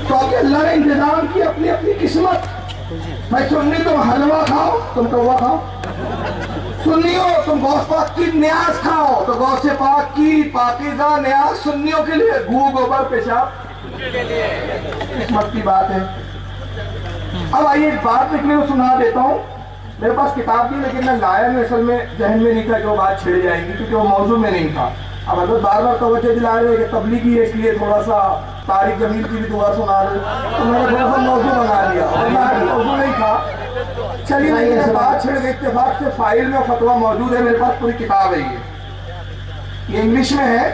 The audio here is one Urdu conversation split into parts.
تو اب اللہ نے انتظام کی اپنی اپنی قسمت. میں سنی تم حلوہ کھاؤ تم کوا کھاؤ, سنیو تم غوث پاک کی نیاز کھاؤ تو غوث پاک کی پاکیزہ نیاز سنیوں کے لیے, گو گوبر پیشاب قسمت کی بات ہے. اب آئیے ایک بات لکھنے کو سنا دیتا ہوں. میرے پاس کتاب تھی لیکن میں لایا میں اصل میں ذہن میں نہیں تھا کہ وہ بات چھڑ جائے گی کیونکہ وہ موضوع میں نہیں تھا. اب حضرت بار بار توجہ دلا رہے کہ تبلیغی ہے اس لیے تھوڑا سا طارق جمیل کی بھی دعا سنا رہے, تو میں نے تھوڑا سا موضوع بنا لیا اور موضوع نہیں تھا. چلیے میں بات چھڑ گئی, اتفاق سے فائل میں فتویٰ موجود ہے میرے پاس, پوری کتاب ہے یہ انگلش میں ہے.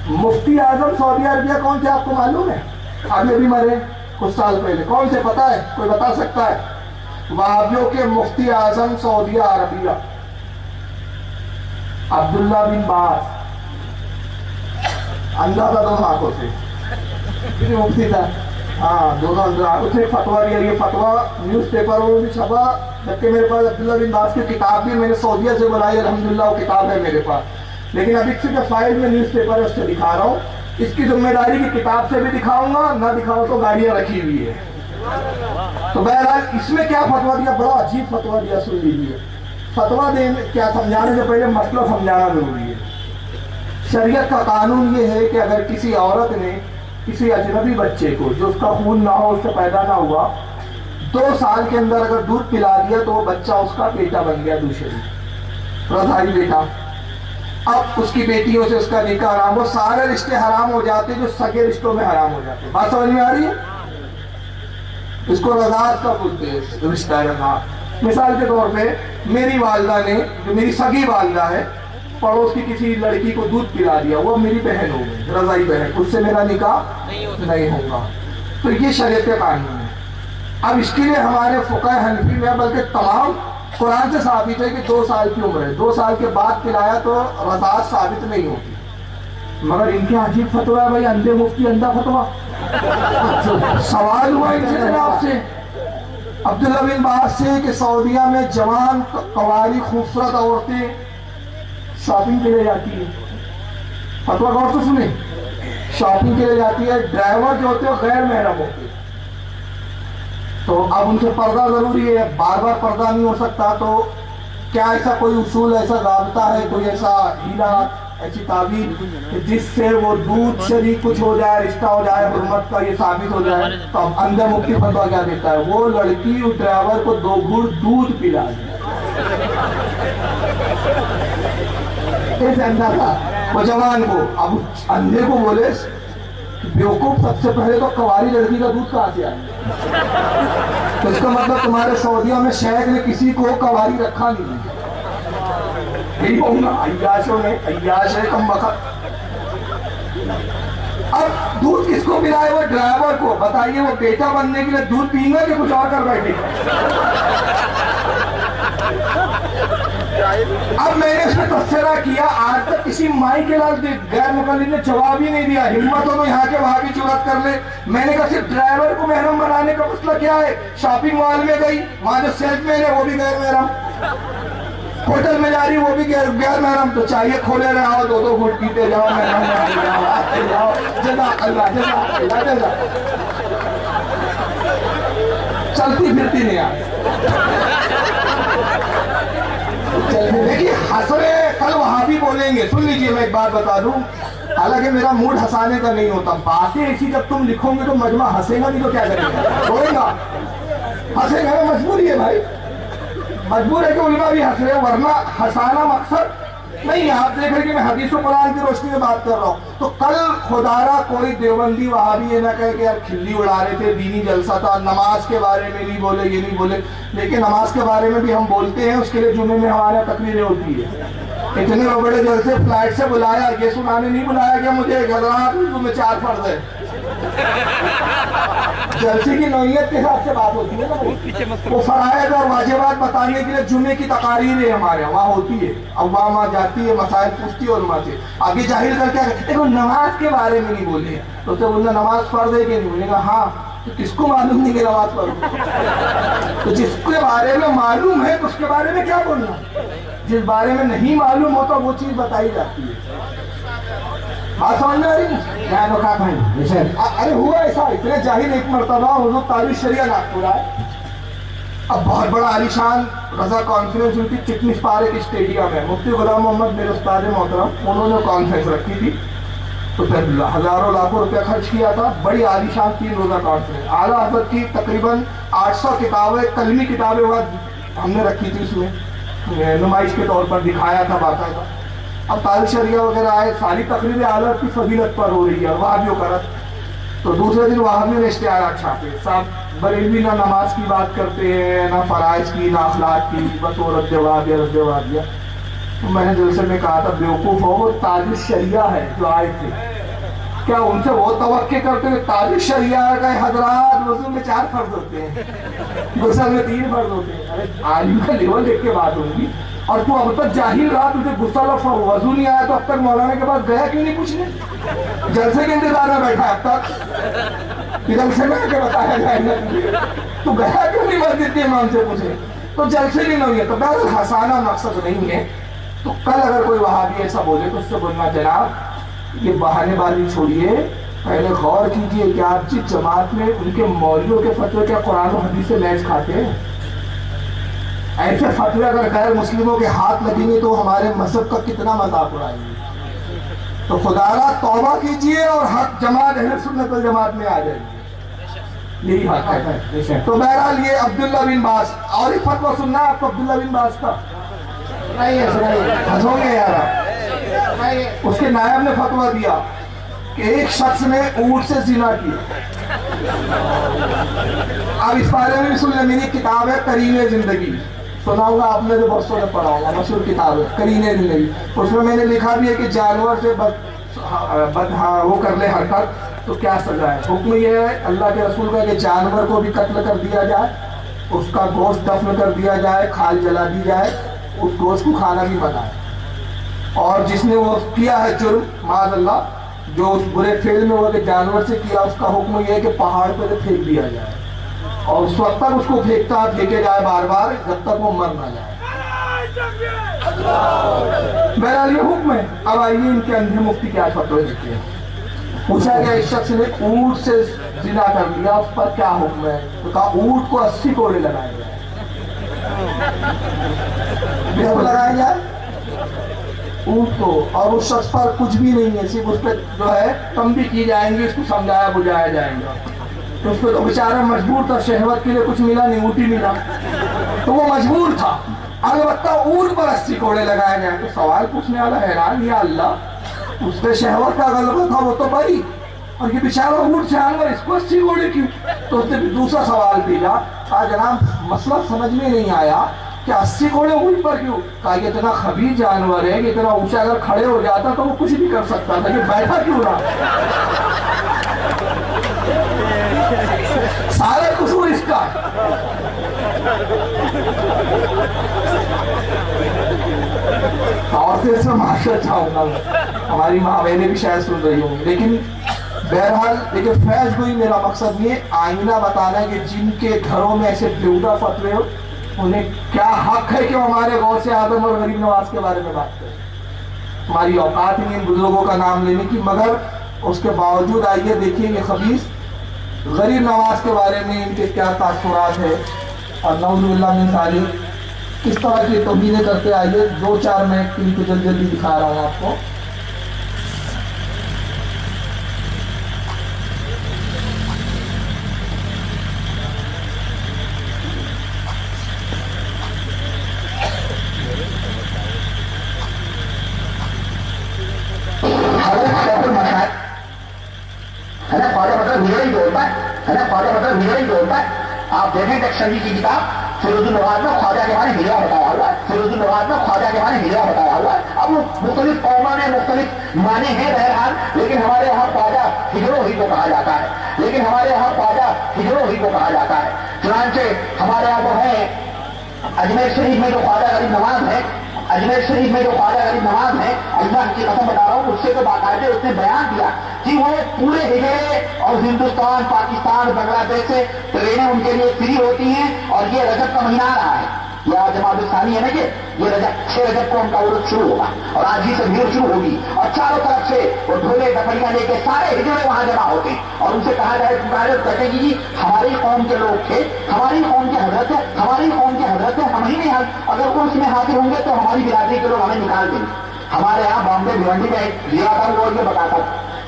مفتی اعظم سعودی عربیہ کون تھے آپ کو معلوم ہے؟ ابھی ابھی مرے کچھ سال پہلے. کون سے پتا ہے؟ کوئی بتا سکتا ہے؟ وہابیوں کے مفتی اعظم سعودیہ عربیہ عبداللہ بن باز. اندھا تھا دونوں آنکھوں سے, مفتی تھا, ہاں دونوں اندھا. اس نے فتویٰ دیا, یہ فتویٰ نیوز پیپروں میں بھی چھپا, جبکہ میرے پاس عبداللہ بن باز کی کتاب بھی میں نے سعودیہ سے بنائی, الحمدللہ وہ کتاب ہے میرے پاس. لیکن ابھی سے جو فائل میں نیوز پیپر ہے اس سے دکھا رہا ہوں. اس کی ذمہ داری کی کتاب سے بھی دکھاؤں گا, نہ دکھاؤں تو گاڑیاں رکھی ہوئی ہے. تو بہرحال اس میں کیا فتویٰ دیا, بڑا عجیب فتویٰ دیا, سن لیجیے. فتویٰ دینے کیا سمجھانے سے پہلے مسئلہ سمجھانا ضروری ہے. شریعت کا قانون یہ ہے کہ اگر کسی عورت نے کسی اجنبی بچے کو جو اس کا خون نہ ہو, اس سے پیدا نہ ہوا, 2 سال کے اندر اگر دودھ پلا دیا تو وہ بچہ اس کا بیٹا بن گیا, دوسرے رضاعی بیٹا. اب اس کی بیٹیوں سے اس کا نکاح حرام, وہ سارے رشتے حرام ہو جاتے جو سگے رشتوں میں حرام ہو جاتے. بات سمجھ میں آ رہی ہے؟ اس کو رضاعت کا بولتے ہیں, رشتہ رضاعت. مثال کے طور پہ میری والدہ نے, جو میری سگی والدہ ہے, پڑوس کی کسی لڑکی کو دودھ پلا دیا, وہ میری بہن ہو گئی, رضاعی بہن, اس سے میرا نکاح نہیں ہوگا. تو یہ شریعت کا قانون ہے. اب اس کے لیے ہمارے فقہ حنفی میں بلکہ تمام قرآن سے ثابت ہے کہ 2 سال کی عمر ہے, 2 سال کے بعد پلایا تو رضاعت ثابت نہیں ہوتی. مگر ان کے عجیب فتویٰ ہے بھائی, اندھے مفتی اندھا فتویٰ. سوال ہوا ان سے جناب سے, عبداللہ بن باز سے, کہ سعودیہ میں جوان قواری خوبصورت عورتیں شاپنگ کے لیے جاتی ہیں. فتویٰ غور سے سنیں, شاپنگ کے لیے جاتی ہے, ڈرائیور جو ہوتے ہیں غیر محرم ہوتے ہیں. تو اب ان سے پردہ ضروری ہے, بار بار پردہ نہیں ہو سکتا. تو کیا ایسا کوئی اصول, ایسا ضابطہ ہے, کوئی ایسا ہیلا, ایسی تعبیر کہ جس سے وہ دودھ شریک کچھ ہو جائے, رشتہ ہو جائے, حرمت کا یہ ثابت ہو جائے؟ تو اب اندھا مفتی فتویٰ کیا دیتا ہے, وہ لڑکی اس ڈرائیور کو 2 گھونٹ دودھ پلا دے. ایسے اندھا تھا وہ جوان کو. اب اندھے کو بولے بیوقوف, سب سے پہلے تو کواری لڑکی کا دودھ کہاں سے آئے؟ تو اس کا مطلب تمہارے سعودیہ میں شیخ نے کسی کو کواری رکھا نہیں. یہی کہوں گا, عیاشوں نے, عیاش ہے کم وقت. اب دودھ کس کو پلائے؟ وہ ڈرائیور کو. بتائیے وہ بیٹا بننے کے لیے دودھ پئیں گا کہ کچھ اور کر بیٹھے؟ اب میں نے اس میں تبصرہ کیا, آج تک کسی مائی کے لال غیر مقلد نے جواب ہی نہیں دیا. ہمت ہو تو یہاں کے وہاں کی جرات کر لے. میں نے کہا صرف ڈرائیور کو محرم بنانے کا مسئلہ کیا ہے؟ شاپنگ مال میں گئی, وہاں جو سیلس مین ہے وہ بھی غیر محرم, ہوٹل میں جا رہی وہ بھی غیر محرم. تو چاہیے کھولے رہے آؤ, 2 گھونٹ پیتے جاؤ, جاؤ, جزاک اللہ, جزاک اللہ, جزاک. چلتی پھرتی نہیں آتی. دیکھیے حسرے کل وہاں بھی بولیں گے. سن لیجئے میں ایک بات بتا دوں, حالانکہ میرا موڈ ہنسانے کا نہیں ہوتا, باتیں ایسی جب تم لکھو گے تو مجمع ہنسے گا نہیں تو کیا کرے گا؟ روئے گا, ہنسے گا. مجبوری ہے بھائی, مجبور ہے کہ علماء بھی ہنس رہے ہیں, ورنہ ہنسانا مقصد نہیں ہے. آپ دیکھ رہے کہ میں حدیث و قرآن کی روشنی میں بات کر رہا ہوں. تو کل خدارا کوئی دیوبندی وہابی یہ نہ کہے کہ یار کھلی اڑا رہے تھے, دینی جلسہ تھا, نماز کے بارے میں نہیں بولے, یہ نہیں بولے. لیکن نماز کے بارے میں بھی ہم بولتے ہیں, اس کے لیے جمعے میں ہمارے تقریریں ہوتی ہے. اتنے بڑے جلسے فلائٹ سے بلایا, یہ سنانے نہیں بلایا کہ مجھے حضرات میں 4 فرض ہے. جلسے کی نوعیت کے حساب سے بات ہوتی ہے نا, وہ فرائض اور واجبات بتانے کے لیے جمعے کی تقاریر ہمارے وہاں ہوتی ہے. عوام وہاں جاتی ہے, مسائل پوچھتی ہے علماء سے. آگے ظاہر کر کے دیکھو نماز کے بارے میں نہیں بولے, تو اسے بولنا نماز فرض ہے کہ نہیں؟ بولے گا ہاں. تو کس کو معلوم نہیں کہ نماز فرض؟ تو جس کے بارے میں معلوم ہے تو اس کے بارے میں کیا بولنا؟ جس بارے میں نہیں معلوم ہوتا وہ چیز بتائی جاتی ہے. بات سمجھ میں آ رہی ہے؟ کیا لوگ آپ ہیں ارے ہوا ایسا، اتنے جاہل ایک مرتبہ حضور تاج شریعہ ناگپور آئے. اب بہت بڑا عالیشان رضا کانفرنس ہوئی تھی چٹنس پارک اسٹیڈیم ہے. مفتی غلام محمد میرے استاد محترم انہوں نے کانفرنس رکھی تھی، تو پھر ہزاروں لاکھوں روپیہ خرچ کیا تھا. بڑی عالیشان 3 روزہ کانفرنس. اعلیٰ حضرت کی تقریباً 800 کتابیں، کلمی کتابیں ہم نے رکھی تھی، اس میں نمائش کے طور پر دکھایا تھا باقاعدہ. اب تاریخ شریعہ وغیرہ آئے، ساری تقریبیں اعلیٰ کی فضیلت پر ہو رہی ہے، وہابیوں کا رد. تو دوسرے دن وہابیوں نے اشتہارات چھاپے، صاحب بریلوی نہ نماز کی بات کرتے ہیں، نہ فرائض کی، نہ اخلاق کی، بس وہ رد وہابیہ. تو میں نے جلسے میں کہا تھا بیوقوف ہو، وہ تاج الشریعہ ہے جو آئے تھے، کیا ان سے وہ توقع کرتے ہیں؟ تاج الشریعہ کا حضرات وضو میں 4 فرض ہوتے ہیں، غسل میں 3 فرض ہوتے ہیں. ارے عالم کا لیول دیکھ کے بات ہوگی. اور تو اب تک جاہل رہا، تجھے غسل اور وضو نہیں آیا، تو اب تک مولانا کے پاس گیا کیوں نہیں پوچھنے؟ جلسے کے انتظار میں بیٹھا ہے اب تک، جلسے میں آ کے بتایا جائے گا تو گیا کیوں نہیں مسجد کے امام سے پوچھے؟ تو جلسے نہیں ہوئی ہے. تو بہرحال ہنسانا مقصد نہیں ہے. تو کل اگر کوئی وہابی ایسا بولے تو اس سے بولنا جناب یہ بہانے بازی چھوڑیے، پہلے غور کیجئے کہ آپ جس جماعت میں ان کے مولویوں کے فتوے کیا قرآن و حدیث سے میچ کھاتے ہیں؟ ایسے فتوے اگر غیر مسلموں کے ہاتھ لگیں گے تو ہمارے مذہب کا کتنا مذاق اڑائیں گے. تو خدا را توبہ کیجئے اور حق جماعت اہل سنت والجماعت میں آ جائیے، یہی حق ہے. تو بہرحال یہ عبداللہ بن باز، اور ایک فتویٰ سننا ہے آپ کو عبداللہ بن باز کا؟ ہنسو گے یار. اس کے نائب نے فتویٰ دیا کہ ایک شخص نے اونٹ سے زنا کیا. اب اس بارے میں بھی سن لیں، میری کتاب ہے قرین زندگی، سناؤں گا آپ نے جو برسوں میں پڑھا ہوگا، مشہور کتاب ہے قرین زندگی. اس میں میں نے لکھا بھی ہے کہ جانور سے وہ کر لے حرکت تو کیا سزا ہے. حکم یہ ہے اللہ کے رسول کا کہ جانور کو بھی قتل کر دیا جائے، اس کا گوشت دفن کر دیا جائے، کھال جلا دی جائے، اس گوشت کو کھانا بھی منع ہے. اور جس نے وہ کیا ہے جرم معاذ اللہ، جو اس برے فعل میں ہوا کہ جانور سے کیا، اس کا حکم یہ ہے کہ پہاڑ پہ سے پھینک دیا جائے، اور اس وقت تک اس کو پھینکے جائے بار بار جب تک وہ مر نہ جائے. بہرحال یہ حکم ہے. اب آئیے ان کے اندھے مفتی کیا فتوے دیتے ہیں. پوچھا گیا اس شخص نے اونٹ سے زنا کر لیا، اس پر کیا حکم ہے؟ تو کہا اونٹ کو 80 کوڑے لگائے جائے. لگائے جائے اونٹ کو، اور اس شخص پر کچھ بھی نہیں ہے، صرف اس پہ جو ہے تنبیہ کی جائیں گی، اس کو سمجھایا بجھایا جائے گا. تو اس پہ تو بیچارہ مجبور تھا، شہوت کے لیے کچھ ملا نہیں، اونٹ ہی ملا تو وہ مجبور تھا. البتہ اونٹ پر 80 کوڑے لگائے جائیں. تو سوال پوچھنے والا حیران، یا اللہ اس پہ شہوت کا غلبہ تھا وہ تو بھائی، اور یہ بیچارہ اونٹ جانور، اس کو 80 کوڑے کیوں؟ تو اس نے دوسرا سوال بھیجا، کہا جناب مسئلہ سمجھ میں نہیں آیا کہ 80 کوڑے اونٹ پر کیوں؟ کہا یہ اتنا خبیث جانور ہے کہ اتنا اونچا اگر کھڑے ہو جاتا تو وہ کچھ بھی کر سکتا تھا، یہ بیٹھا کیوں رہا؟ سارا قصور اس کا. اور پھر اس میں معاشرت چاہوں گا، ہماری ماں بہنیں بھی شاید سن رہی ہوں گی. لیکن بہرحال لیکن فیض گوئی میرا مقصد یہ آئینہ بتانا ہے کہ جن کے گھروں میں ایسے بیہودہ فتوے ہو، انہیں کیا حق ہے کہ وہ ہمارے غوث اعظم اور غریب نواز کے بارے میں بات کریں. ہماری اوقات نہیں ان بزرگوں کا نام لینے کی، مگر اس کے باوجود آئیے دیکھیں یہ خبیث غریب نواز کے بارے میں ان کے کیا تاثرات ہے، اور نعوذ باللہ من ذالک کس طرح کی توہینیں کرتے. آئیے 2-4 میں ان کو جلدی جلدی دکھا رہا ہوں آپ کو. آپ دیکھیں ڈکشنری کی کتاب فیروز النواز میں خواجہ کے معنی ہجرہ بتایا ہوا ہے، فیروز النواز میں خواجہ کے معنی ہجرہ بتایا ہوا ہے. اب مختلف قوموں میں مختلف معنی ہیں بہرحال، لیکن ہمارے یہاں خواجہ ہجرو ہی کو کہا جاتا ہے، چنانچہ ہمارے یہاں وہ ہے اجمیر شریف میں جو خواجہ غریب نواز ہے، اللہ کی قسم بتا رہا ہوں، اس سے تو باقاعدہ اس نے بیان دیا کہ وہ پورے ہجرے اور ہندوستان، پاکستان، بنگلہ دیش سے ٹرینیں ان کے لیے فری ہوتی ہیں، اور یہ رجب کا مہینہ آ رہا ہے، یہ آج جماعت ثانی ہے نا کہ یہ رجب 6 رجب کو ان کا عرس شروع ہوگا اور آج ہی سے بھیڑ شروع ہوگی اور چاروں طرف سے وہ ڈھولے ڈپڑیاں لے کے سارے ہجڑے وہاں جمع ہوتے ہیں اور ان سے کہا جائے کہتے ہیں جی ہماری قوم کے لوگ تھے، ہماری قوم کے حضرت ہے، ہماری قوم کے حضرت ہے، ہم ہی نہیں اگر وہ اس میں حاضر ہوں گے تو ہماری برادری کے لوگ ہمیں نکال دیں گے. ہمارے یہاں بامبے بھیونڈی میں ایک ضیا تھا، وہ یہ بتاتا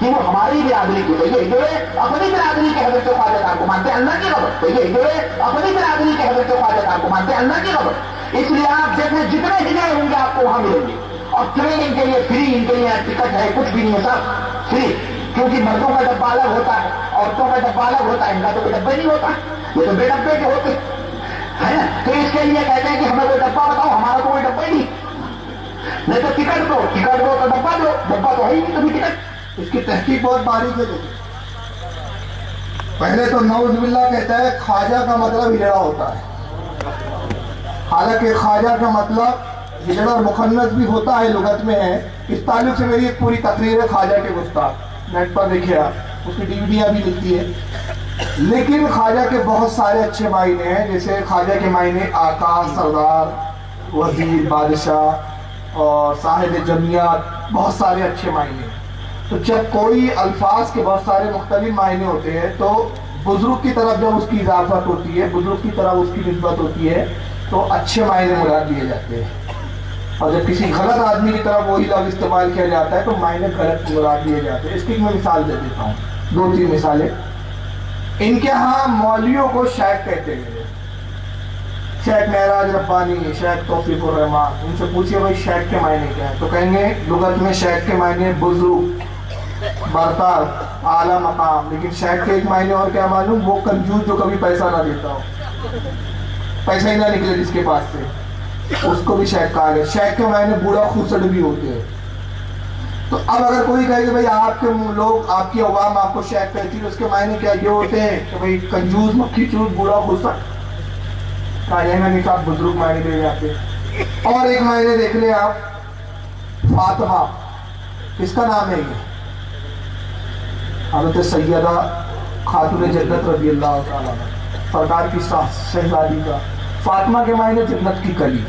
کہ وہ ہماری برادری کے تو یہ ہجڑے اپنی برادری کے حضرت خواجہ صاحب کو مانتے ہیں اللہ کی خبر، تو یہ ہجڑے اپنی برادری کے حضرت خواجہ صاحب کو مانتے ہیں اللہ کی خبر. اس لیے آپ دیکھیں جتنے ہجڑے ہوں گے آپ کو وہاں ملیں گے اور ٹرین ان کے لیے فری، ان کے لیے ٹکٹ ہے کچھ بھی نہیں ہے سب فری، کیونکہ مردوں کا ڈبہ الگ ہوتا ہے عورتوں کا ڈبہ الگ ہوتا ہے، ان کا تو کوئی ڈبہ نہیں ہوتا، یہ تو بے ڈبے کے ہوتے ہے نا. تو اس کے لیے کہتے ہیں کہ ہمیں کوئی ڈبہ بتاؤ، ہمارا تو کوئی ڈبہ ہی نہیں تو ٹکٹ دو تو ڈبہ دو، ڈبہ تو ہے ہی نہیں کبھی ٹکٹ. اس کی تحقیق بہت باریک ہے. دیکھیں پہلے تو نعوذ باللہ کہتا ہے خواجہ کا مطلب ہجڑا ہوتا ہے، حالانکہ خواجہ کا مطلب ہجڑا اور مخنث بھی ہوتا ہے، لغت میں ہے. اس تعلق سے میری ایک پوری تقریر ہے خواجہ کے گستاخ، نیٹ پر دیکھیے آپ، اس کی ڈیویڈیاں بھی ملتی ہے. لیکن خواجہ کے بہت سارے اچھے معنی ہیں، جیسے خواجہ کے معنی آقا، سردار، وزیر، بادشاہ اور صاحب جمعیت، بہت سارے اچھے معنی ہیں. تو جب کوئی الفاظ کے بہت سارے مختلف معنی ہوتے ہیں تو بزرگ کی طرف جب اس کی اضافت ہوتی ہے، بزرگ کی طرف اس کی نسبت ہوتی ہے تو اچھے معنی مراد دیے جاتے ہیں. اور جب کسی غلط آدمی کی طرف وہی لفظ استعمال کیا جاتا ہے تو معنی غلط مراد دیے جاتے ہیں. اس کی میں مثال دے دیتا ہوں، 2-3 مثالیں. ان کے ہاں مولویوں کو شیخ کہتے ہیں، شیخ معراج ربانی، شیخ توفیق الرحمان. ان سے پوچھئے بھائی شیخ کے معنی کیا ہے تو کہیں گے لغت میں شیخ کے معنی بزرگ، برتر، اعلیٰ مقام. لیکن شیخ کے ایک معنی اور کیا معلوم؟ وہ کنجوس جو کبھی پیسہ نہ دیتا ہو، پیسہ ہی نہ نکلے جس کے پاس سے، اس کو بھی شیخ کہا گیا. شیخ کے معنی بوڑھا خوسٹ بھی ہوتے ہیں. تو اب اگر کوئی کہے کہ بھائی آپ کے لوگ، آپ کی عوام آپ کو شیخ کہتی ہے، اس کے معنی کیا یہ ہوتے ہیں کہ بھائی کنجوس، مکھی چوس، بوڑھا خوسٹ. کہا جائے نا نہیں صاحب بزرگ معنی دے جاتے. اور ایک معنی دیکھ لیں آپ، فاطمہ، کس کا نام ہے یہ؟ حضرت سیدہ خاتون جنت رضی اللہ تعالیٰ سرکار کی شہزادی کا. فاطمہ کے معنی جنت کی کلی،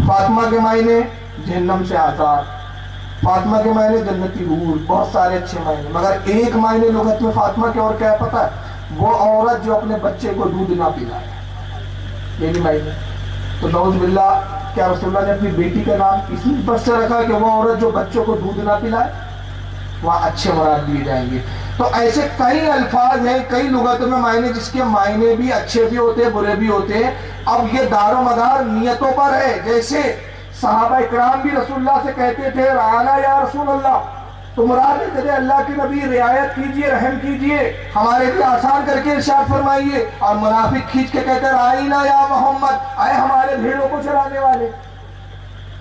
فاطمہ کے معنی جہنم سے آزاد، فاطمہ کے معنی جنتی حور. بہت سارے اچھے معنی، مگر ایک معنی لغت میں فاطمہ کے اور کیا پتہ ہے؟ وہ عورت جو اپنے بچے کو دودھ نہ پلائے، یہ بھی معنی. تو نعوذ باللہ کیا رسول اللہ نے اپنی بیٹی کا نام اسی بس سے رکھا کہ وہ عورت جو بچوں کو دودھ نہ پلائے؟ وہاں اچھے مراد دیے جائیں گے. تو ایسے کئی الفاظ ہیں، کئی لغتوں میں معنی جس کے معنی بھی اچھے بھی ہوتے ہیں، برے بھی ہوتے ہیں. اب یہ دار و مدار نیتوں پر ہے. جیسے صحابہ اکرام بھی رسول اللہ سے کہتے تھے رعانا یا رسول اللہ، تو مراد ہے اللہ کے نبی رعایت کیجئے، رحم کیجئے، ہمارے لیے آسان کر کے ارشاد فرمائیے. اور منافق کھینچ کے کہتے رعینا یا محمد، اے ہمارے بھیڑوں کو چرانے والے.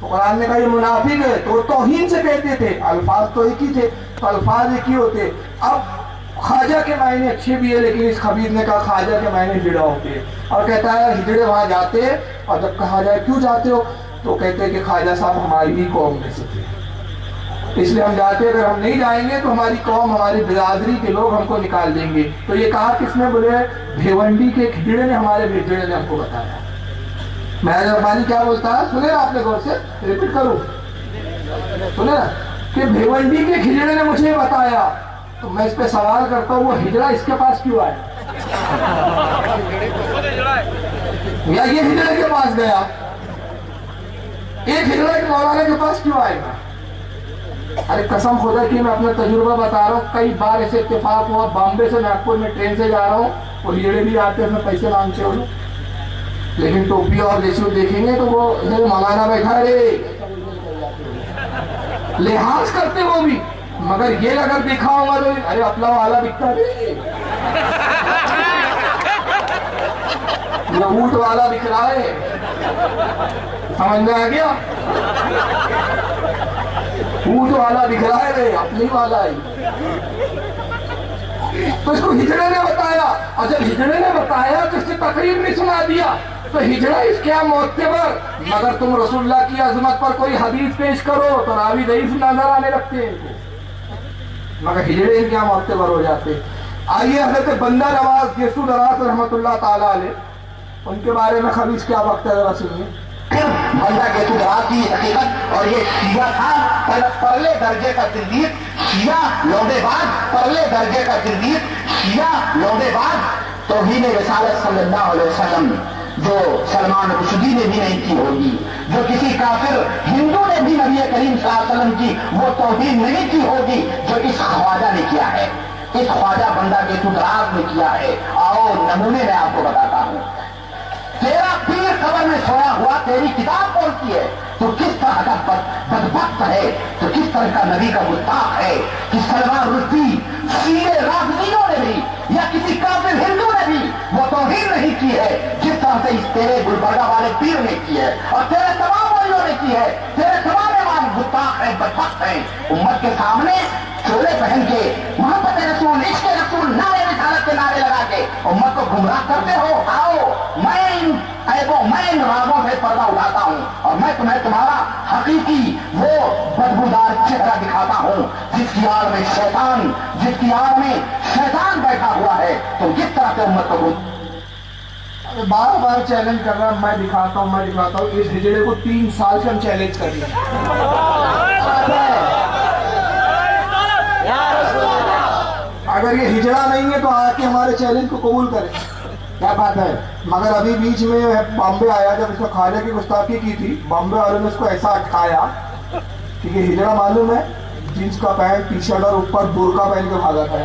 تو قرآن نے کہا یہ منافق ہے، تو وہ توہین سے کہتے تھے. الفاظ تو ایک ہی تھے، تو الفاظ ایک ہی ہوتے. اب خواجہ کے معنی اچھے بھی ہے، لیکن اس خبیر نے کہا خواجہ کے معنی ہجڑا ہوتے ہیں. اور کہتا ہے ہجڑے وہاں جاتے ہیں، اور جب کہا جائے کیوں جاتے ہو تو کہتے ہیں کہ خواجہ صاحب ہماری ہی قوم میں سے تھے، اس لیے ہم جاتے ہیں. اگر ہم نہیں جائیں گے تو ہماری قوم، ہماری برادری کے لوگ ہم کو نکال دیں گے. تو یہ کہا کس نے؟ بولے بھیونڈی کے ہجڑے نے، ہمارے ہجڑے نے ہم کو بتایا. معراج ربانی کیا بولتا ہے سنے نا آپ نے غور سے، ریپیٹ کروں، سنے نا کہ بھیونڈی کے ہجڑے نے مجھے بتایا. تو میں اس پہ سوال کرتا ہوں وہ ہجڑا اس کے پاس کیوں آیا؟ یا یہ ہجڑے کے پاس گیا؟ ایک ہجڑا ایک مولانا کے پاس کیوں آئے گا؟ ارے قسم خدا کی میں اپنا تجربہ بتا رہا ہوں. کئی بار ایسے اتفاق ہوا، بامبے سے ناگپور میں ٹرین سے جا رہا ہوں، اور ہجڑے بھی آتے ہیں، میں پیسے مانگتے ہوں، لیکن ٹوپی اور جیسے دیکھیں گے تو وہ مولانا بیٹھا رہے، لحاظ کرتے وہ بھی. مگر یہ اگر دیکھا ہوگا تو ارے اپنا والا دکھتا ہے، یہ اونٹ والا دکھ رہا ہے، سمجھ میں آ گیا؟ اونٹ والا دکھ رہا ہے، اپنی والا ہے. تو اس کو ہجڑے نے بتایا، اور جب ہجڑے نے بتایا تو اس نے تقریر نہیں سنا دیا. تو ہجڑا اس کیا معتبر؟ مگر تم رسول اللہ کی عظمت پر کوئی حدیث پیش کرو تو راوی ضعیف نظر آنے لگتے ہیں ان کو، مگر ہجڑے ان کیا معتبر ہو جاتے. آئیے حضرت بندہ نواز یسوع دراز رحمۃ اللہ تعالی علیہ، ان کے بارے میں خبیث کیا وقت ہے ذرا سنیے. بندہ کے سدھار کی حقیقت. اور یہ شیعہ تھا پرلے درجے کا زندیق, شیعہ لوڈے باز, پرلے درجے کا زندیق, شیعہ لوڈے باز. توہین رسالت صلی اللہ علیہ وسلم جو سلمان رشدی نے بھی نہیں کی ہوگی, جو کسی کافر ہندو نے بھی نبی کریم صلی اللہ علیہ وسلم کی وہ توہین نہیں کی ہوگی جو اس خواجہ نے کیا ہے, اس خواجہ بندہ کے سدھار نے کیا ہے. آؤ نمونے میں آپ کو بتاتا ہوں. تیرا پیر قبر میں سویا ہوا تیری کتاب بولتی ہے تو کس طرح کا بدبخت ہے, تو کس طرح کا نبی کا گستاخ ہے کہ سلمان رشدی شیعہ رافضیوں نے بھی یا کسی کافر ہندو نے بھی وہ توہین نہیں کی ہے جس طرح سے اس تیرے گلبرگہ والے پیر نے کی ہے, اور تیرے تمام ولیوں نے کی ہے. تیرے تمام امام گستاخ ہیں, بدبخت ہیں. امت کے سامنے چولے پہن کے محبت رسول, عشق رسول, نعرے رسالت کے نعرے لگا کے امت کو گمراہ کرتے ہو. آؤ میں ان راگوں سے پردہ اٹھاتا ہوں اور میں تمہیں تمہارا حقیقی وہ بدبودار چہرہ دکھاتا ہوں جس کی آڑ میں شیطان بیٹھا ہوا ہے. تو جس طرح سے امت کو بار بار چیلنج کر رہا, میں دکھاتا ہوں. اس ہجڑے کو 3 سال سے ہم چیلنج کر رہے ہیں. اگر یہ ہجڑا نہیں ہے تو آ کے ہمارے چیلنج کو قبول کریں. کیا بات ہے. مگر ابھی بیچ میں بامبے آیا, جب اس نے خواجہ کی گستاخی کی تھی, بامبے والوں نے اس کو ایسا اٹکایا کہ یہ ہجڑا معلوم ہے, جینس کا پینٹ, ٹی شرٹ اور اوپر برقع پہن کے بھاگا تھا.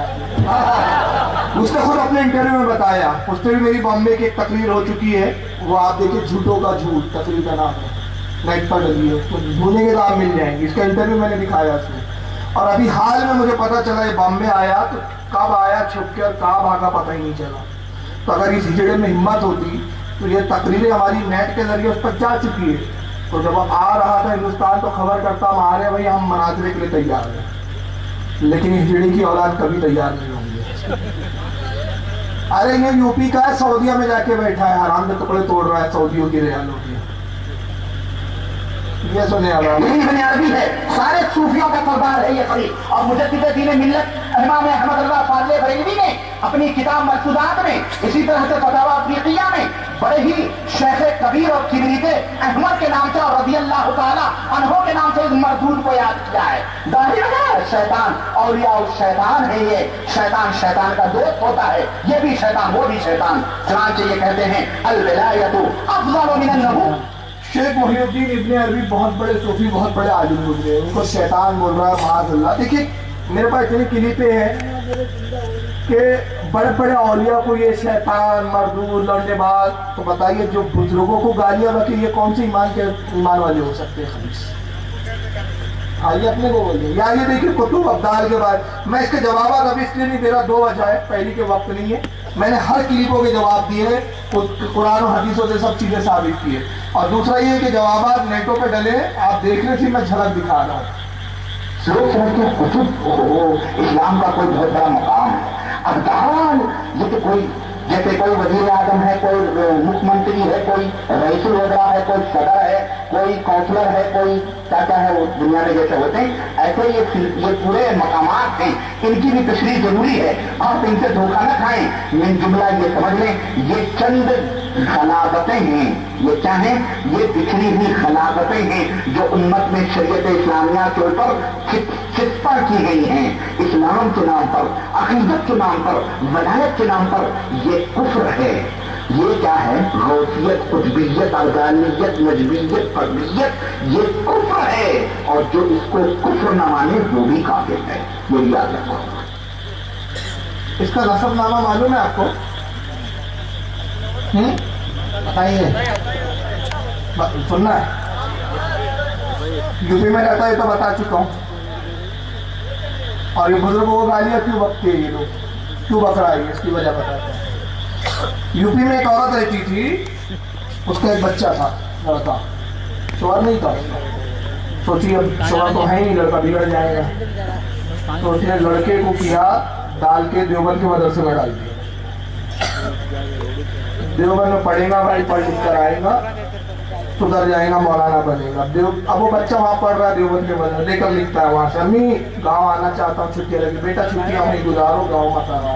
اس نے خود اپنے انٹرویو میں بتایا. اس سے بھی میری بامبے کی ایک تقریر ہو چکی ہے, وہ آپ دیکھیں, جھوٹوں کا جھوٹ تقریر کا نام ہے, نیٹ پر ڈلی ہے, اس کو ڈھونڈیں گے تو آپ مل جائیں گے. اس کا انٹرویو میں نے دکھایا اس میں. اور ابھی حال میں مجھے پتا چلا یہ بامبے آیا تو کب آیا چھپ کے اور کہاں بھاگا پتہ ہی نہیں چلا. تو اگر اس ہجڑے میں ہمت ہوتی تو یہ تقریریں ہماری نیٹ کے ذریعے اس پر جا چکی ہے. تو جب اب آ رہا تھا ہندوستان تو خبر کرتا ہم آ رہے ہیں بھائی, ہم مناظرے کے لیے تیار ہیں. لیکن اس ہجڑے کی اولاد کبھی تیار نہیں ہوں گی. ارے یہ یو پی کا ہے, سعودیہ میں جا کے بیٹھا ہے, حرام کے ٹکڑے توڑ رہا ہے سعودیوں کی ریالوں کی. یہ سنے ابن عربی ہے, سارے صوفیوں کا سردار ہے یہ قریب. اور مجدد دین ملت امام احمد رضا فاضل بریلوی نے اپنی کتاب ملفوظات میں, اسی طرح سے فتاوی افریقیہ میں بڑے ہی شیخ کبیر اور کبریت احمد کے نام سے اور رضی اللہ تعالیٰ عنہ کے نام سے اس مردود کو یاد کیا ہے. ظاہر ہے شیطان اولیاء الشیطان ہے, یہ شیطان کا دوست ہوتا ہے, یہ بھی شیطان وہ بھی شیطان. چنانچہ یہ کہتے ہیں الولایت افضل من النبوۃ. شیخ محی الدین ابن عربی بہت بڑے صوفی, بہت بڑے عالم گزرے, ان کو شیطان بول رہا ہے, معاذ اللہ. دیکھیے میرے پاس اتنی کلپیں ہیں کہ بڑے بڑے اولیاء کو یہ شیطان, مردود, لڑنے باز. تو بتائیے جو بزرگوں کو گالیاں بکی, یہ کون سے ایمان والے ہو سکتے ہیں خبیث؟ آئیے اپنے کو بولیے. یا یہ دیکھیے کتب ابدال کے بعد, میں اس کے جوابات ابھی اس لیے نہیں دے رہا, 2 وجہ ہے. پہلی کے وقت نہیں ہے, میں نے ہر کلپوں کے جواب دیے ہیں, قرآن و حدیثوں سے سب چیزیں ثابت کی ہے. اور دوسرا یہ کہ جوابات نیٹوں پہ ڈلے, آپ دیکھ لیں, میں جھلک دکھا رہا ہوں. سوچ رہے کہ کتب اسلام کا کوئی بہت بڑا مقام ہے. ابدال یہ تو کوئی جیسے کوئی وزیر اعظم ہے, کوئی مکھ منتری ہے, کوئی رئیس الوزراء ہے, کوئی صدر ہے, کوئی کونسلر ہے, کوئی کیا ہے وہ دنیا میں جیسے ہوتے ہیں, ایسے یہ پورے مقامات ہیں, ان کی بھی تشریح ضروری ہے. آپ ان سے دھوکہ نہ کھائیں. من جملہ یہ سمجھ لیں, یہ چند خلافتیں ہیں. یہ کیا ہیں؟ یہ بکھری ہوئی خلافتیں ہیں جو امت میں شریعت اسلامیہ کے اوپر چسپاں کی گئی ہیں. اسلام کے نام پر, عقیدت کے نام پر, ولایت کے نام پر یہ کفر ہے. یہ کیا ہے؟ غوثیت, قطبیت, ارغانیت, نجمیت, فردیت, یہ کفر ہے. اور جو اس کو کفر نہ مانے وہ بھی کافر ہے. یہ یاد رکھو. اس کا نسب نامہ معلوم ہے آپ کو؟ بتائیے, سننا ہے. یو پی میں رہتا ہے تو بتا چکا ہوں. اور یہ بزرگوں کو گالیاں کیوں بکتے ہیں, یہ لوگ کیوں بک رہا ہے, اس کی وجہ بتاتا ہوں. یو پی میں ایک عورت رہتی تھی, اس کا ایک بچہ تھا, لڑکا, شوہر نہیں تھا. سوچیے اب شوہر تو ہے ہی نہیں, لڑکا بگڑ جائے گا. تو اس نے لڑکے کو کیا ڈال کے دیوبند کے مدرسے میں ڈال دیا. دیوبند میں پڑھے گا بھائی, پڑھ لکھ کر آئے گا, سدھر جائے گا, مولانا بنے گا. اب وہ بچہ وہاں پڑھ رہا ہے دیوبند کے مدرسے, لے کر لکھتا ہے وہاں سے, امی گاؤں آنا چاہتا ہوں, چھٹی لگی. بیٹا چھٹیاں وہیں گزارو, گاؤں مت آنا.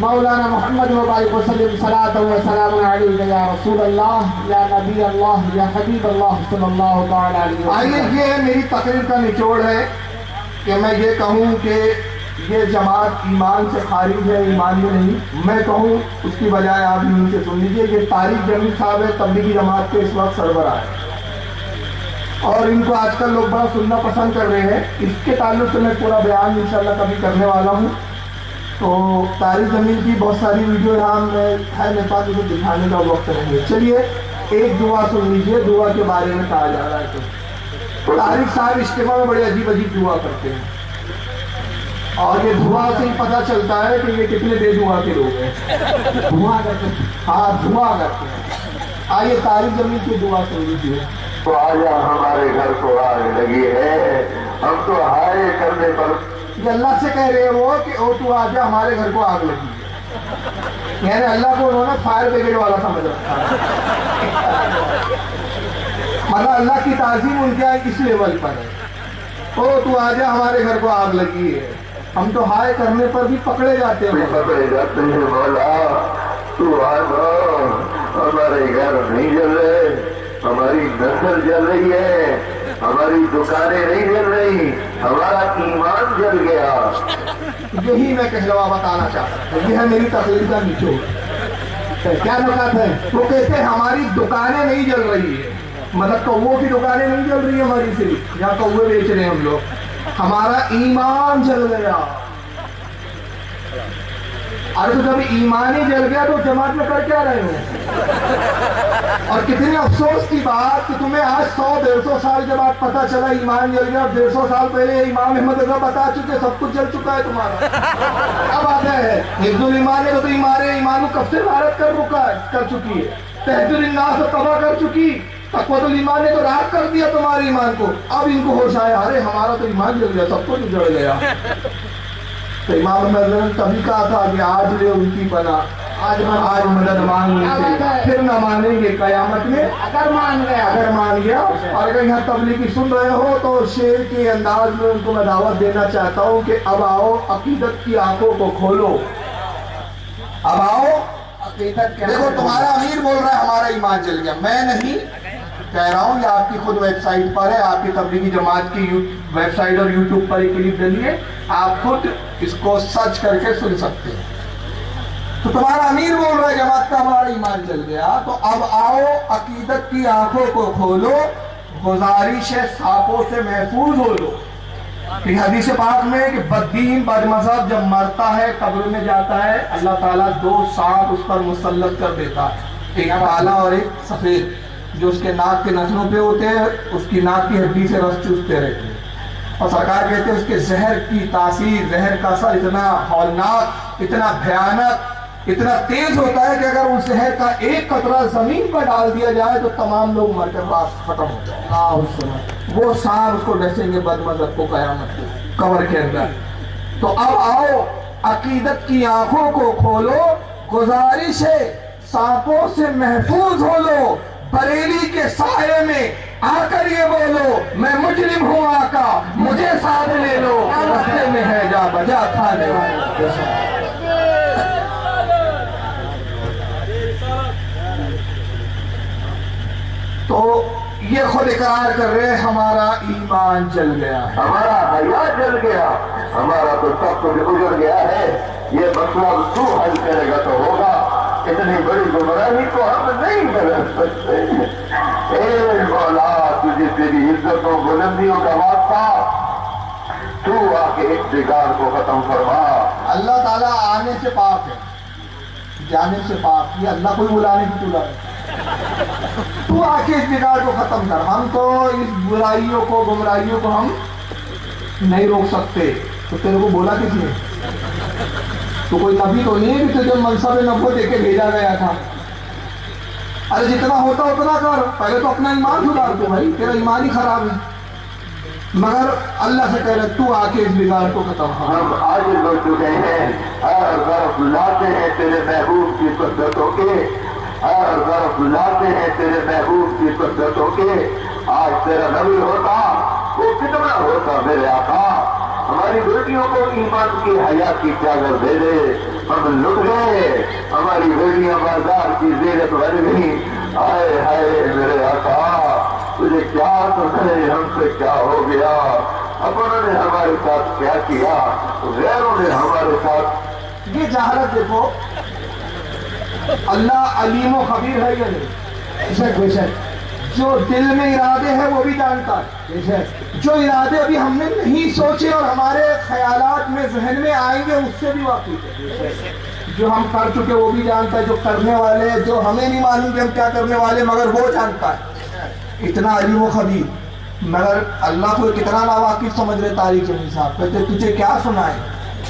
مولانا محمد وبارک وسلم صلاۃ و سلام علیک یا رسول اللہ یا نبی اللہ یا حبیب اللہ صلی اللہ تعالی علیہ وسلم۔ آئیے یہ میری تقریر کا نچوڑ ہے کہ میں یہ کہوں کہ یہ جماعت ایمان سے خارج ہے، ایمانی نہیں۔ میں کہوں اس کی بجائے آپ یوں سے سن لیجیے، یہ طارق جمیل صاحب ہے، تبلیغی جماعت کے اس وقت سربراہ ہے اور ان کو آج کل لوگ بڑا سننا پسند کر رہے ہیں۔ اس کے تعلق سے میں پورا بیان انشاءاللہ کبھی کرنے والا ہوں۔ تو طارق جمیل کی بہت ساری ویڈیو یہاں ہے میرے پاس، اسے دکھانے کا وقت نہیں ہے۔ چلیے ایک دعا سن لیجیے، دعا کے بارے میں کہا جا رہا ہے۔ تو طارق صاحب اجتماع میں بڑے عجیب عجیب دعا کرتے ہیں اور یہ دعا سے ہی پتہ چلتا ہے کہ یہ کتنے بے دعا کے لوگ ہیں۔ دعا کرتے ہیں، ہاں دعا کرتے ہیں۔ آئیے طارق جمیل کی دعا سن لیجیے۔ تو آجا ہمارے گھر کو آگ لگی ہے، ہم تو ہائے کرنے پر یہ اللہ سے کہہ رہے ہیں وہ کہ او تو آجا ہمارے گھر کو آگ لگی ہے، یعنی اللہ کو انہوں نے فائر بریگیڈ والا سمجھ رکھا ہے۔ مطلب اللہ کی تعظیم ان کے اس لیول پر ہے، او تو آجا ہمارے گھر کو آگ لگی ہے، ہم تو ہائے کرنے پر بھی پکڑے جاتے ہیں۔ پکڑے جاتے ہیں مولا، تو آجا ہمارے گھر نہیں جل رہے، ہماری نسل جل رہی ہے، ہماری دکانیں نہیں جل رہی، ہمارا ایمان جل گیا۔ یہی میں کہلوا بتانا چاہتا ہوں، یہ ہے میری تقریر کا نچوڑ۔ کیا نکات ہے؟ وہ کہتے ہیں ہماری دکانیں نہیں جل رہی ہے، مطلب کووں کی دکانیں نہیں جل رہی ہے ہماری، صرف یہاں کوے بیچ رہے ہیں ہم لوگ، ہمارا ایمان جل گیا۔ ارے تو جب ایمان ہی جل گیا تو جماعت میں کر کیا رہے ہو؟ اور کتنے افسوس کی بات کہ تمہیں آج 100-150 سال کے بعد پتا چلا ایمان جل گیا، اور 150 سال پہلے امام احمد رضا بتا چکے سب کچھ جل چکا ہے تمہارا۔ اب آتا ہے حفظ الایمان ہے تو ایمان کب سے بھارت کر چکی ہے، تہذب الناس تو تباہ کر چکی، تقویٰ الایمان نے تو راحت کر دیا تمہارے ایمان کو۔ اب ان کو ہوش آیا ارے ہمارا تو ایمان جل گیا، سب کچھ جڑ گیا۔ تو امام احمد نے تبھی کہا تھا کہ آج لے ان کی پناہ، آج مدد مانگ لیتے، پھر نہ مانیں گے قیامت میں اگر مان گیا۔ اور اگر یہاں تبلیغی سن رہے ہو تو شعر کے انداز میں ان کو میں دعوت دینا چاہتا ہوں کہ اب آؤ عقیدت کی آنکھوں کو کھولو، اب آؤ عقیدت۔ دیکھو تمہارا امیر بول رہا ہے ہمارا ایمان جل گیا، میں نہیں کہہ رہا ہوں، یہ آپ کی خود ویب سائٹ پر ہے، آپ کی تبلیغی جماعت کی ویب سائٹ اور یوٹیوب پر ایک کلپ ڈلیے، آپ خود اس کو سرچ کر کے سن سکتے ہیں۔ تو تمہارا امیر بول رہا ہے جماعت کا ہمارا ایمان جل گیا، تو اب آؤ عقیدت کی آنکھوں کو کھولو، گزارش ہے سانپوں سے محفوظ ہو لو۔ کہ حدیث پاک میں کہ بددین بد مذہب جب مرتا ہے قبر میں جاتا ہے، اللہ تعالیٰ 2 سانپ اس پر مسلط کر دیتا ہے، ایک کالا اور ایک سفید، جو اس کے ناک کے نتنوں پہ ہوتے ہیں، اس کی ناک کی ہڈی سے رس چوستے رہتے ہیں۔ اور سرکار کہتے ہیں اس کے زہر کی تاثیر، زہر کا اثر اتنا ہولناک، اتنا بھیانک، اتنا تیز ہوتا ہے کہ اگر اس زہر کا ایک قطرہ زمین پر ڈال دیا جائے تو تمام لوگ مر کر بعد ختم ہو جائے۔ وہ سانپ اس کو ڈسیں گے بد مذہب کو قیامت کو قبر کے اندر۔ تو اب آؤ عقیدت کی آنکھوں کو کھولو، گزارش ہے سانپوں سے محفوظ ہو لو، بریلی کے سائے میں آ کر یہ بولو میں مجرم ہوں آقا مجھے ساتھ لے لو، رستے میں ہے جا بجا کھانے والے۔ تو یہ خود اقرار کر رہے ہمارا ایمان جل گیا، ہمارا حیا جل گیا، ہمارا تو سب کچھ اجڑ گیا ہے۔ یہ مسئلہ تو حل کرے گا تو ہوگا، اتنی بڑی گمراہی کو ہم نہیں بدل سکتے۔ اے مولا تجھے تیری عزت و بلندیوں کا واسطہ، تو آ کے ایک بگاڑ کو ختم فرما۔ اللہ تعالیٰ آنے سے پاک ہے، جانے سے پاک، یہ اللہ کو بلانے کی تلا ہے۔ تو آ کے اس بگاڑ کو ختم کر، ہم تو اس برائیوں کو گمراہیوں کو ہم نہیں روک سکتے۔ تو تیرے کو بولا کس نے؟ تو کوئی نبی تو نہیں ہے کہ تجھے منصب نبوت دے کے بھیجا گیا تھا؟ ارے جتنا ہوتا اتنا کر، پہلے تو اپنا ایمان سدھار تو بھائی، تیرا ایمان ہی خراب ہے۔ مگر اللہ سے کہہ رہے تو آ کے اس بگاڑ کو ختم کر۔ ہم آج ہو چکے ہیں اور ظرف لاتے ہیں تیرے محبوب کی قدرتوں کے، اور ظرف لاتے ہیں تیرے محبوب کی قدرتوں کے۔ آج تیرا نبی ہوتا وہ کتنا ہوتا میرے آقا، ہماری بیٹیوں کو ایمان کی حیات کی چادر دے دے. ہم لٹ گئے, ہماری بیٹیاں بازار کی زینت بن گئی. ہائے ہائے میرے آقا, تجھے کیا تو ہے, ہم سے کیا ہو گیا, اپنوں نے ہمارے ساتھ کیا کیا, غیروں نے ہمارے ساتھ. یہ جہالت دیکھو, اللہ علیم و خبیر ہے یا نہیں؟ بے شک. جو دل میں ارادے ہیں وہ بھی جانتا ہے. جو ارادے ابھی ہم نے نہیں سوچے اور ہمارے خیالات میں ذہن میں آئیں گے اس سے بھی واقف ہے. جو ہم کر چکے وہ بھی جانتا ہے, جو کرنے والے, جو ہمیں نہیں معلوم کہ ہم کیا کرنے والے, مگر وہ جانتا ہے. اتنا علیم و خبیر. مگر اللہ کو کتنا ناواقف سمجھ رہے طارق جمیل صاحب. کہتے تجھے کیا سنائے,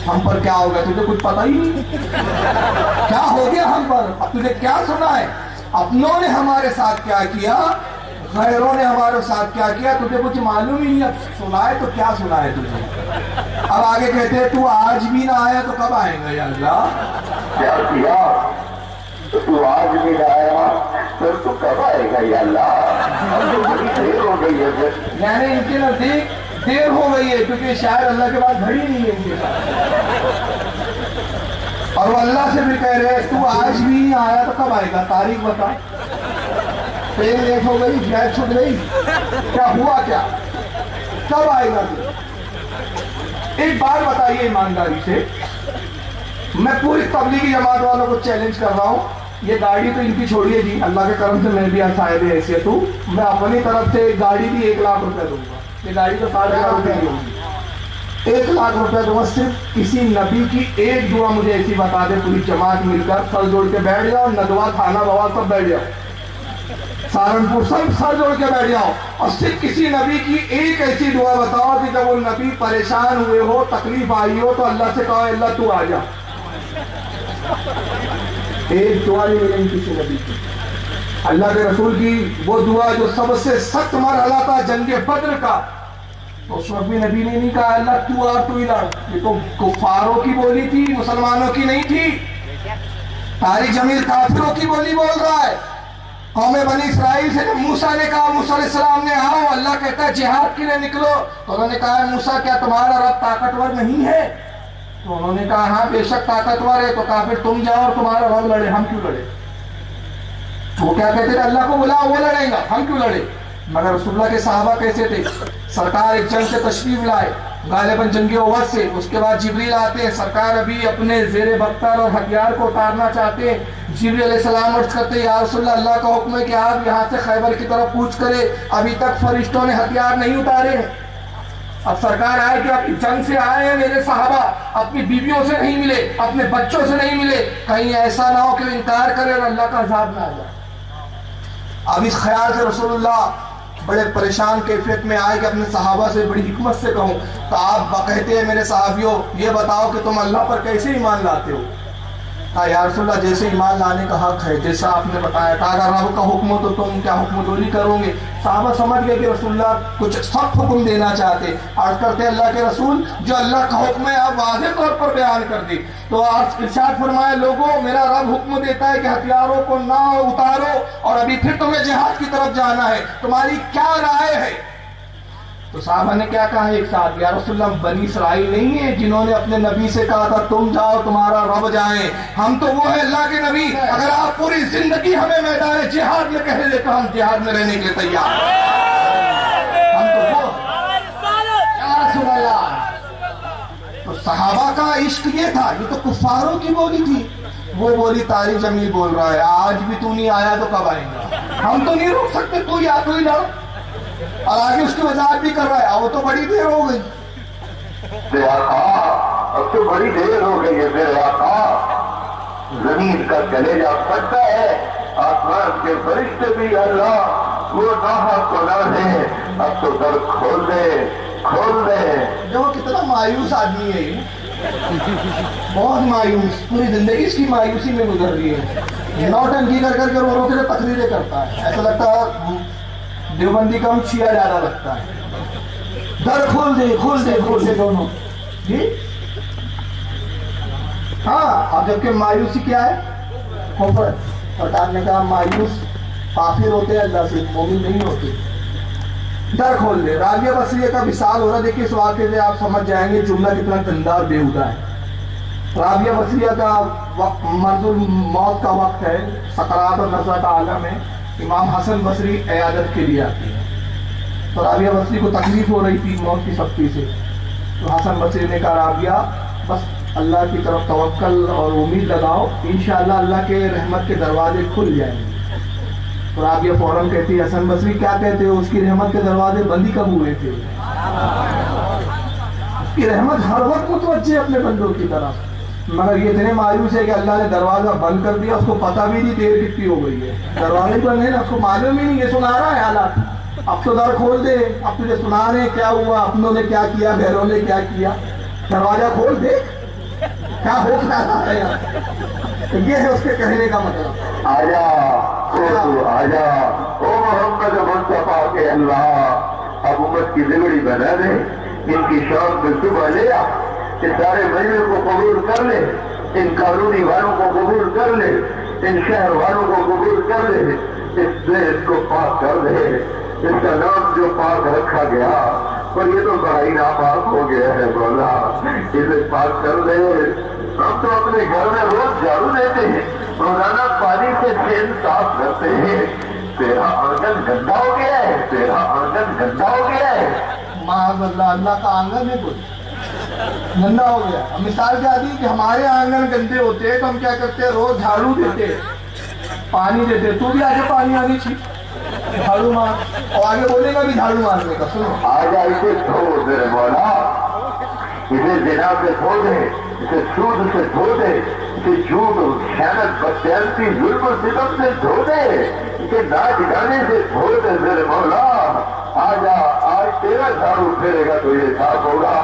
ہم پر کیا ہو گیا, تجھے کچھ پتہ ہی نہیں کیا ہو گیا ہم پر, اب تجھے کیا سنائے. اپنوں نے ہمارے ساتھ کیا کیا, غیروں نے ہمارے ساتھ کیا کیا, تجھے کچھ معلوم ہی نہیں. اب سنائے تو کیا سنائے تجھے. اب آگے کہتے ہیں تو آج بھی نہ آیا تو کب آئیں گا یا اللہ. کیا کیا تو آج بھی نہ آیا پھر تو کب آئے گا یا اللہ. دیر ہو گئی ہے, یعنی ان کے نزدیک دیر ہو گئی ہے, کیونکہ شاید اللہ کے بعد گھڑی نہیں ہے ان کے ساتھ. اور وہ اللہ سے بھی کہہ رہے تو آج بھی نہیں آیا تو کب آئے گا. تاریخ بتا, ٹرین لیٹ ہو گئی, فلائٹ چھوٹ گئی, کیا ہوا, کیا کب آئے گا. ایک بات بتائیے ایمانداری سے, میں پوری تبلیغی جماعت والوں کو چیلنج کر رہا ہوں. یہ گاڑی تو ان کی چھوڑیے جی, اللہ کے کرم سے میں بھی صاحب حیثیت ہوں, میں اپنی طرف سے گاڑی بھی 1 لاکھ روپے دوں گا. یہ گاڑی تو 7,000 روپے کی ہوگی, 1 لاکھ روپے دوں گا. صرف کسی نبی کی ایک دعا مجھے ایسی بتا دے, پوری جماعت مل کر سر جوڑ کے بیٹھ جاؤ, ندوا تھانہ بوا سب بیٹھ جاؤ, سہارنپور سب سر جوڑ کے بیٹھ جاؤ, اور صرف کسی نبی کی ایک ایسی دعا بتاؤ کہ جب وہ نبی پریشان ہوئے ہو, تکلیف آئی ہو, تو اللہ سے کہو اللہ تو آ جا. ایک دعا نہیں ملیں کسی نبی کی. اللہ کے رسول کی وہ دعا جو سب سے سخت مرحلہ تھا جنگ بدر کا, تو اس وقت بھی نبی نے نہیں کہا اللہ تو آ تو ہی لڑ. یہ تو کفاروں کی بولی تھی, مسلمانوں کی نہیں تھی. طارق جمیل کافروں کی بولی بول رہا ہے. قوم بنی اسرائیل سے جب موسیٰ نے کہا, موسیٰ علیہ السلام نے آؤ, اللہ کہتا ہے جہاد کے لیے نکلو, تو انہوں نے کہا موسیٰ کیا تمہارا رب طاقتور نہیں ہے. تو انہوں نے کہا ہاں بے شک طاقتور ہے. تو کہا پھر تم جاؤ اور تمہارا رب لڑے, ہم کیوں لڑے. وہ کیا کہتے تھے, اللہ کو بلاؤ وہ لڑیں گا, ہم کیوں لڑے. مگر رسول اللہ کے صحابہ کیسے تھے, سرکار ایک جنگ سے تشریف لائے, غالباً جنگ احد سے, اس کے بعد جبریل آتے ہیں, سرکار ابھی اپنے زیر بختر اور ہتھیار کو اتارنا چاہتے ہیں. جبریل علیہ السلام عرض کرتے ہیں یا رسول اللہ, اللہ کا حکم ہے کہ آپ یہاں سے خیبر کی طرف کوچ کرے, ابھی تک فرشتوں نے ہتھیار نہیں اتارے ہیں. اب سرکار آئے کہ آپ جنگ سے آئے ہیں میرے صحابہ, اپنی بیویوں سے نہیں ملے, اپنے بچوں سے نہیں ملے, کہیں ایسا نہ ہو کہ انکار کرے اور اللہ کا عذاب نہ آ جائے. اب اس خیال سے رسول اللہ بڑے پریشان کیفیت میں آئے کہ اپنے صحابہ سے بڑی حکمت سے کہوں. تو آپ کہتے ہیں میرے صحابیوں یہ بتاؤ کہ تم اللہ پر کیسے ایمان لاتے ہو. کہا یا رسول اللہ جیسے ایمان لانے کا حق ہے جیسا آپ نے بتایا. کہا اگر رب کا حکم ہو تو تم کیا حکم دوری کرو گے. صحابہ سمجھ گئے کہ رسول اللہ کچھ سخت حکم دینا چاہتے. عرض کرتے اللہ کے رسول جو اللہ کا حکم ہے آپ واضح طور پر بیان کر دی. تو ارشاد فرمایا لوگوں میرا رب حکم دیتا ہے کہ ہتھیاروں کو نہ اتارو اور ابھی پھر تمہیں جہاد کی طرف جانا ہے, تمہاری کیا رائے ہے. تو صحابہ نے کیا کہا ایک ساتھ, یا رسول اللہ بنی اسرائیل نہیں ہے جنہوں نے اپنے نبی سے کہا تھا تم جاؤ تمہارا رب جائیں, ہم تو وہ ہے اللہ کے نبی. اگر آپ پوری زندگی ہمیں میدان جہاد میں کہہ لے تو ہم جہاد میں رہنے کے لیے تیار. ہم تو وہ یا رسول اللہ. تو صحابہ کا عشق یہ تھا, یہ تو کفاروں کی بولی تھی. وہ بولی طارق جمیل بول رہا ہے آج بھی تو نہیں آیا تو کب آئیں گا. ہم تو نہیں روک سکتے, تو یا تو ہی لڑ. اور آگے اس کی وضاحت بھی کر رہا ہے وہ تو بڑی دیر ہو گئی. میرے آقا اب تو بڑی دیر ہو گئی ہے میرے آقا, زمین کا کلیجہ پھٹتا ہے, آسمان کے فرشتے بھی اللہ وہ ناحق گناہ ہے, اب تو در کھول دے کھول دے. جو کتنا مایوس آدمی ہے یہ, بہت مایوس, پوری زندگی اس کی مایوسی میں گزر رہی ہے. نوٹنکی کر کر کے رو کے تقریریں کرتا ہے, ایسا لگتا ہے دیوبندی کا ہم شیعہ زیادہ لگتا ہے. در کھول دے کھول دے کھول دے دونوں جی. ہاں اب جبکہ مایوسی کیا ہے, سرکار نے کہا مایوس کافر ہوتے ہیں اللہ سے, مومن نہیں ہوتے. در کھول دے. رابعہ بصریہ کا وصال ہو رہا. دیکھیے اس واقعے سے آپ سمجھ جائیں گے جملہ کتنا گندا اور بیہودہ ہے. رابعہ بصریہ کا وقت مرض الموت کا وقت ہے, سکرات اور نزلۃ عالم ہے. امام حسن بصری عیادت کے لیے آتے ہیں. تو رابعہ بصری کو تکلیف ہو رہی تھی موت کی سختی سے. تو حسن بصری نے کہا رابعہ بس اللہ کی طرف توکل اور امید لگاؤ, انشاءاللہ اللہ کے رحمت کے دروازے کھل جائیں گے. تو رابعہ فوراً کہتی ہے حسن بصری کیا کہتے ہو, اس کی رحمت کے دروازے بند ہی کب ہوئے تھے؟ اس کی رحمت ہر وقت متوجہ اپنے بندوں کی طرف, مگر یہ اتنے مایوس ہے کہ اللہ نے دروازہ بند کر دیا. اس کو پتہ بھی نہیں دیر کتنی ہو گئی ہے, دروازے بند ہے نا, اس کو معلوم ہی نہیں, یہ سنا رہا ہے حالات. اب تو در کھول دے, اب تجھے سنا رہے کیا ہوا, اپنوں نے کیا کیا, غیروں نے کیا کیا, دروازہ کھول دے کیا ہو رہا ہے یار. یہ ہے اس کے کہنے کا مطلب. آجا آجا او محمد مصطفیٰ کے اللہ, اب امت کی بگڑی بنا دے, ان کی شوق میں صبح لے آ, اس سارے مجلس کو قبول کر لے, ان قانونی والوں کو قبول کر لے, ان شہر والوں کو قبول کر لے, اس دیش کو پاک کر دے. اس کا نام جو پاک رکھا گیا پر یہ تو بڑا ہی ناپاک ہو گیا ہے مولا, اسے پاک کر دے. ہم تو اپنے گھر میں روز جھاڑو دیتے ہیں, روزانہ پانی سے چین صاف کرتے ہیں, تیرا آنگن گندا ہو گیا ہے, تیرا آنگن گندا ہو گیا ہے. معاذ اللہ, اللہ کا آنگن ہے کچھ گندا ہو گیا. مثال کیا دی کہ ہمارے آنگن گندے ہوتے ہیں تو ہم کیا کرتے ہیں, روز جھاڑو دیتے, پانی دیتے. تو بھی آگے پانی آنی چاہیے, جھاڑو مار, اور آگے بولے گا بھی جھاڑو مارنے کا. سنو آجا اسے دھو دے مولا, اسے زنا سے دھو دے, اسے سود سے دھو دے, اسے جھوٹ خیانت بدزیادتی ظلم و ستم سے دھو دے, اسے ناچ گانے سے دھو دے میرے مولا. آجا آج تیرا جھاڑو پھیرے گا تو یہ صاف ہوگا.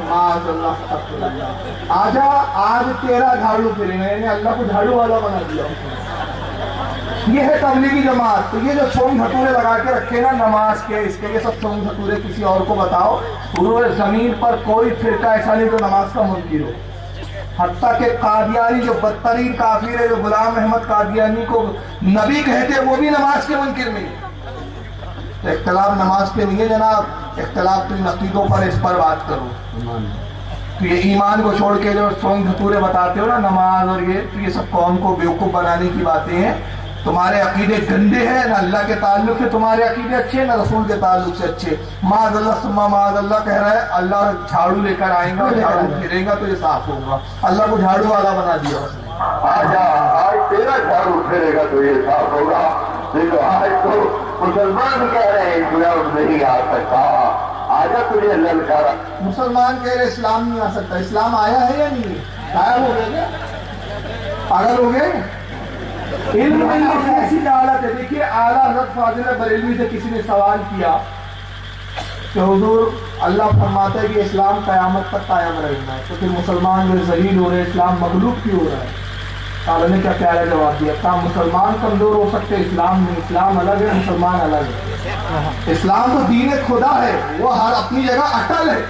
معاذ اللہ, آجا آج تیرا جھاڑو پھرے گا, یعنی اللہ کو جھاڑو والا بنا دیا. یہ ہے تبلیغی جماعت. تو یہ جو سونگ دھتورے لگا کے رکھے نا نماز کے, اس کے یہ سب سونگ دھتورے کسی اور کو بتاؤ. پورے زمین پر کوئی فرقہ ایسا نہیں جو نماز کا منکر ہو. حتیٰ کہ قادیانی جو بدترین کافر ہے, جو غلام احمد قادیانی کو نبی کہتے ہیں, وہ بھی نماز کے منکر نہیں. تو اختلاف نماز پہ نہیں ہے جناب, اختلاف تو ان عقیدوں پر, اس پر بات کرو. تو یہ ایمان کو چھوڑ کے جو سونگ دھتورے بتاتے ہو نا نماز اور یہ سب قوم کو بیوقوف بنانے کی باتیں ہیں. تمہارے عقیدے گندے ہیں, نہ اللہ کے تعلق سے تمہارے عقیدے اچھے ہیں, نہ رسول کے تعلق سے اچھے. معاذ اللہ ثم معاذ اللہ کہہ رہا ہے, اللہ جھاڑو لے کر آئیں گا, جھاڑو پھریں گا تو یہ صاف ہوگا. اللہ کو جھاڑو والا بنا دیا اس نے. آجا آج تیرا جھاڑو پھیرے گا تو یہ صاف ہوگا. دیکھو آج تو مسلمان کہہ رہے ہیں اسلام نہیں آ سکتا. آجا تجھے للکارا. مسلمان کہہ رہے اسلام نہیں آ سکتا. اسلام آیا ہے یا نہیں, غائب ہو گئے کیا, پاگل ہو گئے. علم میں یہ ایسی حالت ہے. دیکھیے اعلیٰ حضرت فاضل بریلوی سے کسی نے سوال کیا کہ حضور اللہ فرماتا ہے کہ اسلام قیامت تک قائم رہنا ہے, تو پھر مسلمان جو ذلیل ہو رہے, اسلام مغلوب کیوں ہو رہا ہے؟ تعالیٰ نے کیا پیارا جواب دیا, کہا مسلمان کمزور ہو سکتے, اسلام نہیں. اسلام الگ ہے, مسلمان الگ ہے. اسلام تو دین خدا ہے, وہ ہر اپنی جگہ اٹل ہے.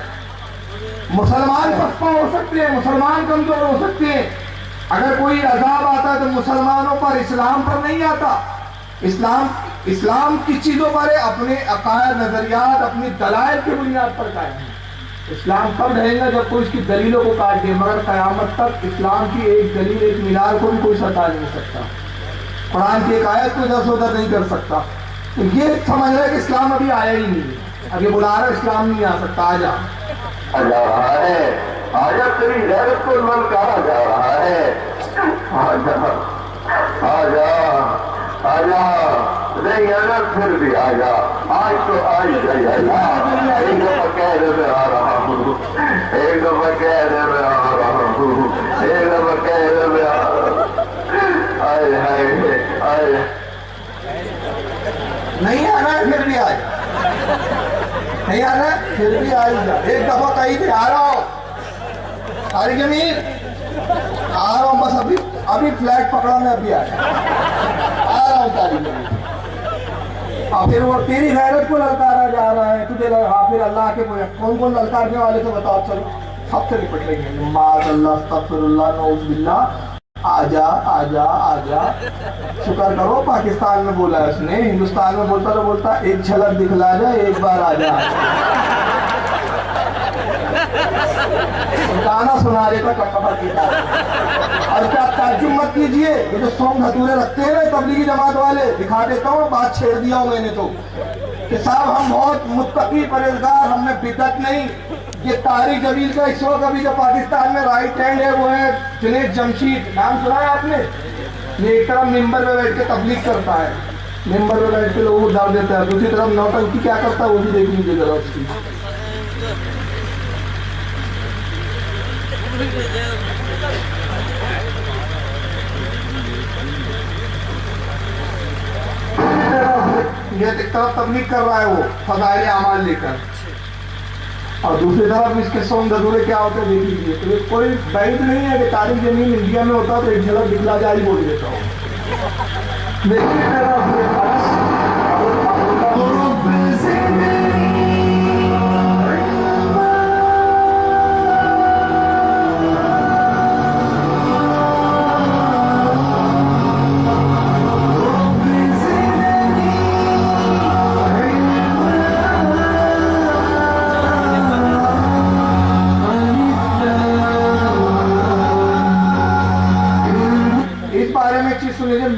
مسلمان پسپا ہو سکتے ہیں, مسلمان کمزور ہو سکتے ہیں. اگر کوئی عذاب آتا ہے تو مسلمانوں پر, اسلام پر نہیں آتا. اسلام کس چیزوں پر ہے, اپنے عقائد, نظریات, اپنی دلائل کی بنیاد پر قائم ہے. اسلام کب رہے گا جب کوئی اس کی دلیلوں کو کاٹ دے, مگر قیامت تک اسلام کی ایک دلیل, ایک مینار کو بھی کوئی ستا نہیں سکتا. قرآن کی ایک آیت کو ادھر سے ادھر نہیں کر سکتا. تو یہ سمجھ رہے کہ اسلام ابھی آیا ہی نہیں ہے, ابھی بلا رہا اسلام نہیں آ سکتا. آجا جا رہا ہے, آجا تیری غیرت کو للکارا جا رہا ہے. آجا آجا آجا, نہیں آجا پھر بھی آجا. آج تو آج جائے, ایک دفعہ کہہ دے میں آ رہا ہوں, ایک دفعہ کہہ دے میں آ رہا ہوں, ایک دفعہ کہہ دے میں آ رہا ہوں. آئے آئے آئے, نہیں آ رہا ہے پھر بھی آ جا, نہیں آ رہا ہے پھر بھی آ جا. ایک دفعہ کہیں تھے آ رہا ہو, ساری زمین آ رہا ہوں, بس ابھی فلیٹ پکڑا میں, ابھی آ رہا ہوں ساری زمین. اور پھر وہ تیری غیرت کو للکارا جا رہا ہے تجھے. پھر اللہ کے کون کون للکارنے والے تو بتاؤ, چلو سب سے نپٹ رہی ہیں. معاذ اللہ, استغفر اللہ, نعوذ باللہ. آجا آجا آجا. شکر کرو پاکستان میں بولا ہے اس نے. ہندوستان میں بولتا تو بولتا ایک جھلک دکھلا جا, ایک بار آجا. گانا سنا دیتا کٹکٹا کیتا. اور کیا تعجب مت کیجئے, یہ جو سونگ دھتورے رکھتے ہیں نا تبلیغی جماعت والے, دکھا دیتا ہوں, بات چھیڑ دیا ہوں میں نے تو کہ صاحب ہم بہت متقی پرہیزگار, ہم میں بدعت نہیں. یہ طارق جمیل کا اس وقت ابھی جو پاکستان میں رائٹ ہینڈ ہے وہ ہے جنید جمشید, نام سنا ہے آپ نے؟ یہ ایک طرف ممبر میں بیٹھ کے تبلیغ کرتا ہے, ممبر میں بیٹھ کے لوگوں کو ڈال دیتا ہے, دوسری طرف نوٹنکی کیا کرتا ہے وہ بھی دیکھ لیجیے ذرا اس کی. یہ ایک طرف تبلیغ کر رہا ہے وہ فضائل اعمال لے کر, اور دوسری طرف اس کے سونگ دھتورے کیا ہوتے ہیں دیکھ لیجیے. تو یہ کوئی بعید نہیں ہے کہ طارق جمیل انڈیا میں ہوتا تو ایک جھلک دکھلا جا ہی بول دیتا ہوں.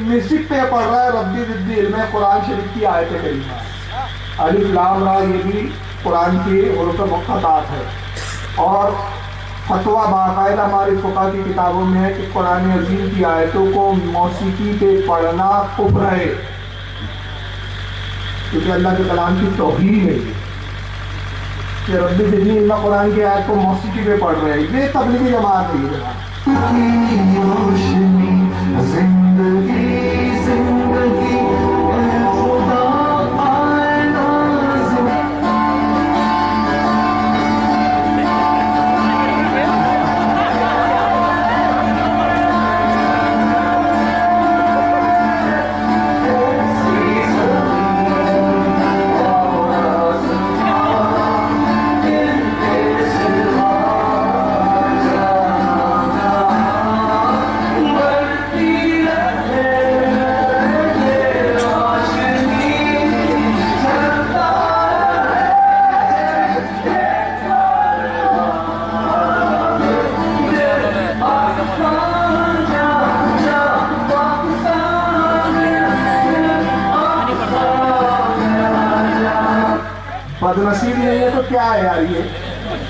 میوزک پہ پڑھ رہا ہے ربی ردی علم قرآن شریف کی آیت کریمہ, الف لام را, یہ بھی قرآن کی حروف مقطعات ہے. اور فتویٰ باقاعدہ ہماری فقہ کی کتابوں میں ہے کہ قرآن عظیم کی آیتوں کو موسیقی پہ پڑھنا کفر ہے, کیونکہ اللہ کے کلام کی توہین ہے کہ ربی ردی علم قرآن کی آیت کو موسیقی پہ پڑھ رہے ہیں. یہ تبلیغی جماعت ہے. بدنصیب نہیں ہے تو کیا ہے یار, یہ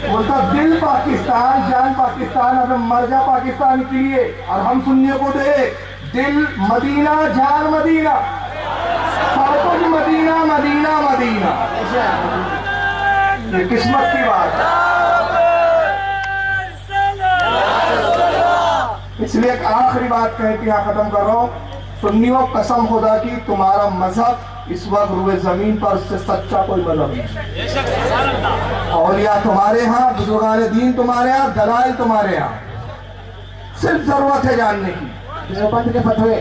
بولتا دل پاکستان جان پاکستان, اب مر جا پاکستان کے لیے. اور ہم سننے کو دیکھ, دل مدینہ جان مدینہ, سب کچھ مدینہ مدینہ مدینہ. یہ قسمت کی بات ہے. اس لیے ایک آخری بات کہہ کے یہاں ختم کر رہا ہوں. سنیوں قسم خدا کی تمہارا مذہب اس وقت روئے زمین پر اس سے سچا کوئی مذہب نہیں. اولیاء تمہارے ہاں, بزرگان دین تمہارے ہاں, دلائل تمہارے ہاں, صرف ضرورت ہے جاننے کی. دیوبند کے فتوے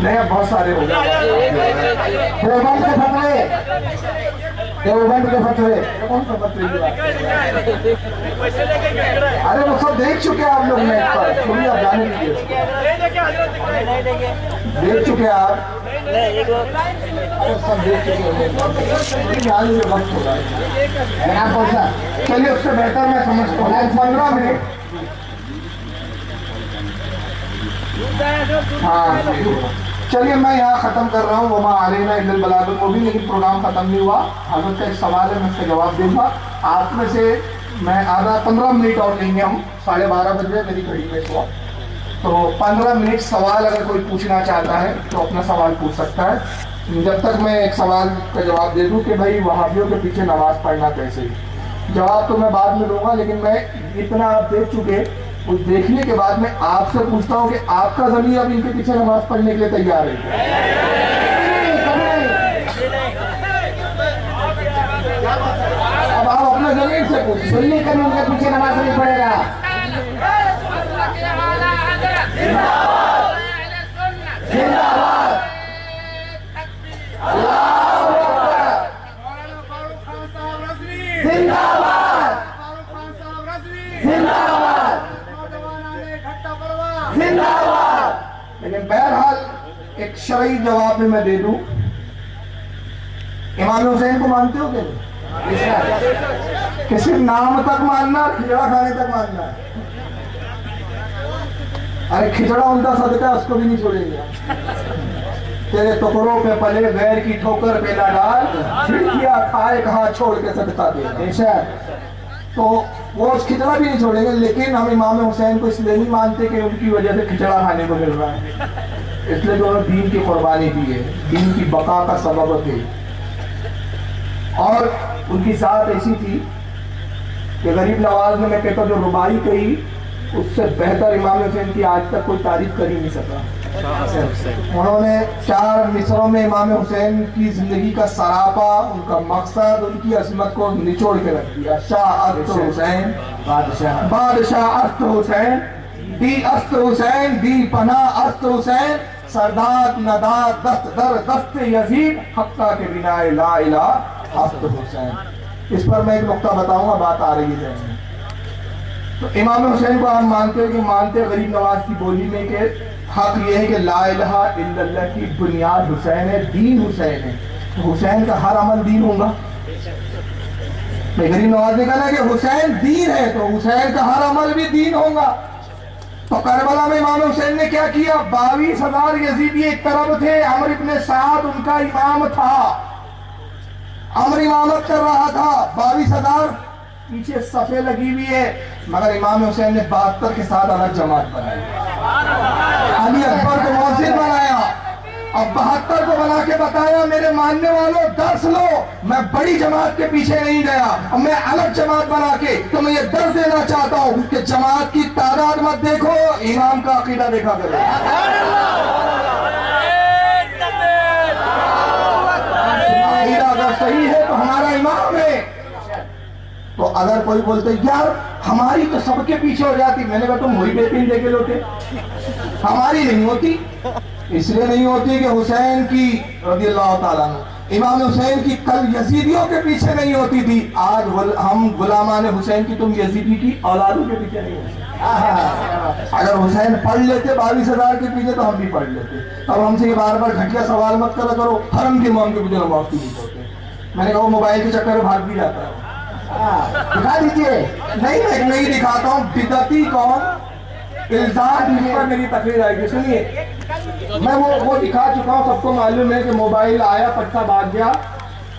نہیں, اب بہت سارے ہو گئے. دیوبند کے فتوے, دیوبند کے فتوے, کون سا فتوے؟ ارے وہ سب دیکھ چکے آپ لوگ نیٹ پر, سنیے آپ جانے لیجیے, دیکھ چکے آپ, سب دیکھ چکے جانے میں وقت ہو رہا ہے. چلیے اس سے بہتر میں سمجھتا ہوں 15 منٹ. ہاں چلیے میں یہاں ختم کر رہا ہوں. وما علینا الا البلاغ المبین. لیکن پروگرام ختم نہیں ہوا, حضرت کا ایک سوال ہے, میں اس کا جواب دوں گا. آپ میں سے میں آدھا 15 منٹ اور لیں گے ہم, 12:30 بج گئے میری گھڑی میں اس وقت. تو 15 منٹ سوال اگر کوئی پوچھنا چاہتا ہے تو اپنا سوال پوچھ سکتا ہے, جب تک میں ایک سوال کا جواب دے دوں کہ بھائی وہابیوں کے پیچھے نماز پڑھنا کیسے. جواب تو میں بعد میں دوں گا, لیکن میں اتنا آپ دیکھ چکے, کچھ دیکھنے کے بعد میں آپ سے پوچھتا ہوں کہ آپ کا ضمیر اب ان کے پیچھے نماز پڑھنے کے لیے تیار ہے؟ اب آپ اپنے ضمیر سے پوچھیں, سنی کر ان کے پیچھے نماز نہیں پڑھے گا. لیکن بہرحال ایک شرعی جواب میں دے دوں، امام حسین کو مانتے ہو کہ نہیں؟ کہ صرف نام تک ماننا، کھچڑا کھانے تک ماننا ہے؟ ارے کھچڑا ان کا صدقہ ہے، اس کو بھی نہیں چھوڑیں گے۔ تیرے ٹکڑوں پہ پلے غیر کی ٹھوکر پہ نہ ڈال، کھڑکیاں کھائے کہاں چھوڑ کے صدقہ دے۔ تو وہ اس کھچڑا بھی نہیں چھوڑیں گے، لیکن ہم امام حسین کو اس لیے نہیں مانتے کہ ان کی وجہ سے کھچڑا کھانے کو مل رہا ہے، اس لیے کہ انہوں نے دین کی قربانی دی ہے، دین کی بقا کا سبب تھے، اور ان کی ذات ایسی تھی کہ غریب نواز نے میں کہتا جو ربائی کہی اس سے بہتر امام حسین کی آج تک کوئی تعریف کر ہی نہیں سکا۔ انہوں نے 4 مصروں میں امام حسین کی زندگی کا سراپا، ان کا مقصد، ان کی عظمت کو نچوڑ کے رکھ دیا۔ شاہ است حسین، بادشاہ است حسین، دی است حسین، دی پناہ است حسین، سرداد نداد دست در دست یزید، حقہ کے بنا لا الہ است حسین۔ اس پر میں ایک نقطہ بتاؤں گا، بات آ رہی ہے۔ تو امام حسین کو ہم مانتے ہیں کہ مانتے غریب نواز کی بولی میں کہ حق یہ ہے کہ لا الہ الا اللہ کی بنیاد حسین ہے، دین حسین ہے، تو حسین کا ہر عمل دین ہوگا۔ غریب نواز نے کہا کہ حسین دین ہے تو حسین کا ہر عمل بھی دین ہوگا۔ تو کربلا میں امام حسین نے کیا کیا؟ 22,000 یزیدی ایک طرف تھے، عمرو ابن سعد ان کا امام تھا، عمرو امامت کر رہا تھا، 22,000 پیچھے صفے لگی ہوئی ہے، مگر امام حسین نے 72 کے ساتھ الگ جماعت بنائی، علی اکبر کو مؤذن بنایا، اب 72 کو بنا کے بتایا میرے ماننے والوں درس لو، میں بڑی جماعت کے پیچھے نہیں گیا، اب میں الگ جماعت بنا کے تو میں یہ درس دینا چاہتا ہوں کہ جماعت کی تعداد مت دیکھو، امام کا عقیدہ دیکھا کرو۔ عقیدہ اگر صحیح ہے تو ہمارا امام ہے۔ تو اگر کوئی بولتے یار ہماری تو سب کے پیچھے ہو جاتی، میں نے کہا تم وہی بے پین دیکھے لوٹے، ہماری نہیں ہوتی، اس لیے نہیں ہوتی کہ حسین کی رضی اللہ تعالیٰ عنہ، امام حسین کی کل یزیدیوں کے پیچھے نہیں ہوتی تھی، آج ہم غلامان حسین کی تم یزیدی کی اولادوں کے پیچھے نہیں ہوتی۔ اگر حسین پڑھ لیتے 22,000 کے پیچھے تو ہم بھی پڑھ لیتے۔ اب ہم سے یہ بار بار گھٹیا سوال مت کرا کرو، حرم کے امام کے پیچھے نماز کیوں نہیں پڑھتے؟ میں نے کہا وہ موبائل کے چکر میں بھاگ بھی جاتا ہے، دکھا دیجئے۔ نہیں میں نہیں دکھاتا ہوں، بدعتی کون؟ الزام جس پر میری تقریر آئے گی، سنیے میں وہ دکھا چکا ہوں، سب کو معلوم ہے کہ موبائل آیا پٹا بھاگ گیا،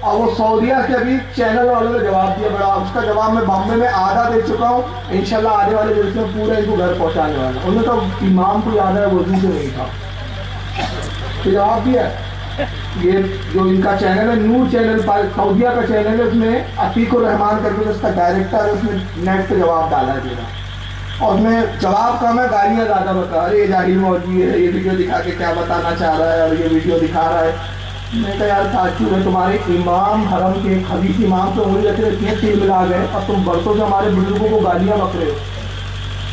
اور وہ سعودیہ سے ابھی چینل والوں نے جواب دیا بڑا، اس کا جواب میں بامبے میں آدھا دے چکا ہوں، انشاءاللہ آنے والے دن سے پورے ان کو گھر پہنچانے والا۔ انہوں نے تو امام کو یاد ہے وضو سے نہیں تھا، تو جواب دیا۔ یہ جو ان کا چینل ہے نور چینل، سعودیہ کا چینل ہے، اس میں عتیق الرحمان کر کے اس کا ڈائریکٹر ہے، اس میں نیٹ پہ جواب ڈالا ہے دینا، اور اس میں جواب کم ہے، گالیاں زیادہ بتا رہے یہ جاہل مولوی ہے، یہ ویڈیو دکھا کے کیا بتانا چاہ رہا ہے، اور یہ ویڈیو دکھا رہا ہے۔ میں کہا یار تعجب ہے، تمہارے امام حرم کے حدیث امام سے انگلی رکھے اتنے تیر ملا گئے، اور تم برسوں سے ہمارے بزرگوں کو گالیاں بک رہے ہو،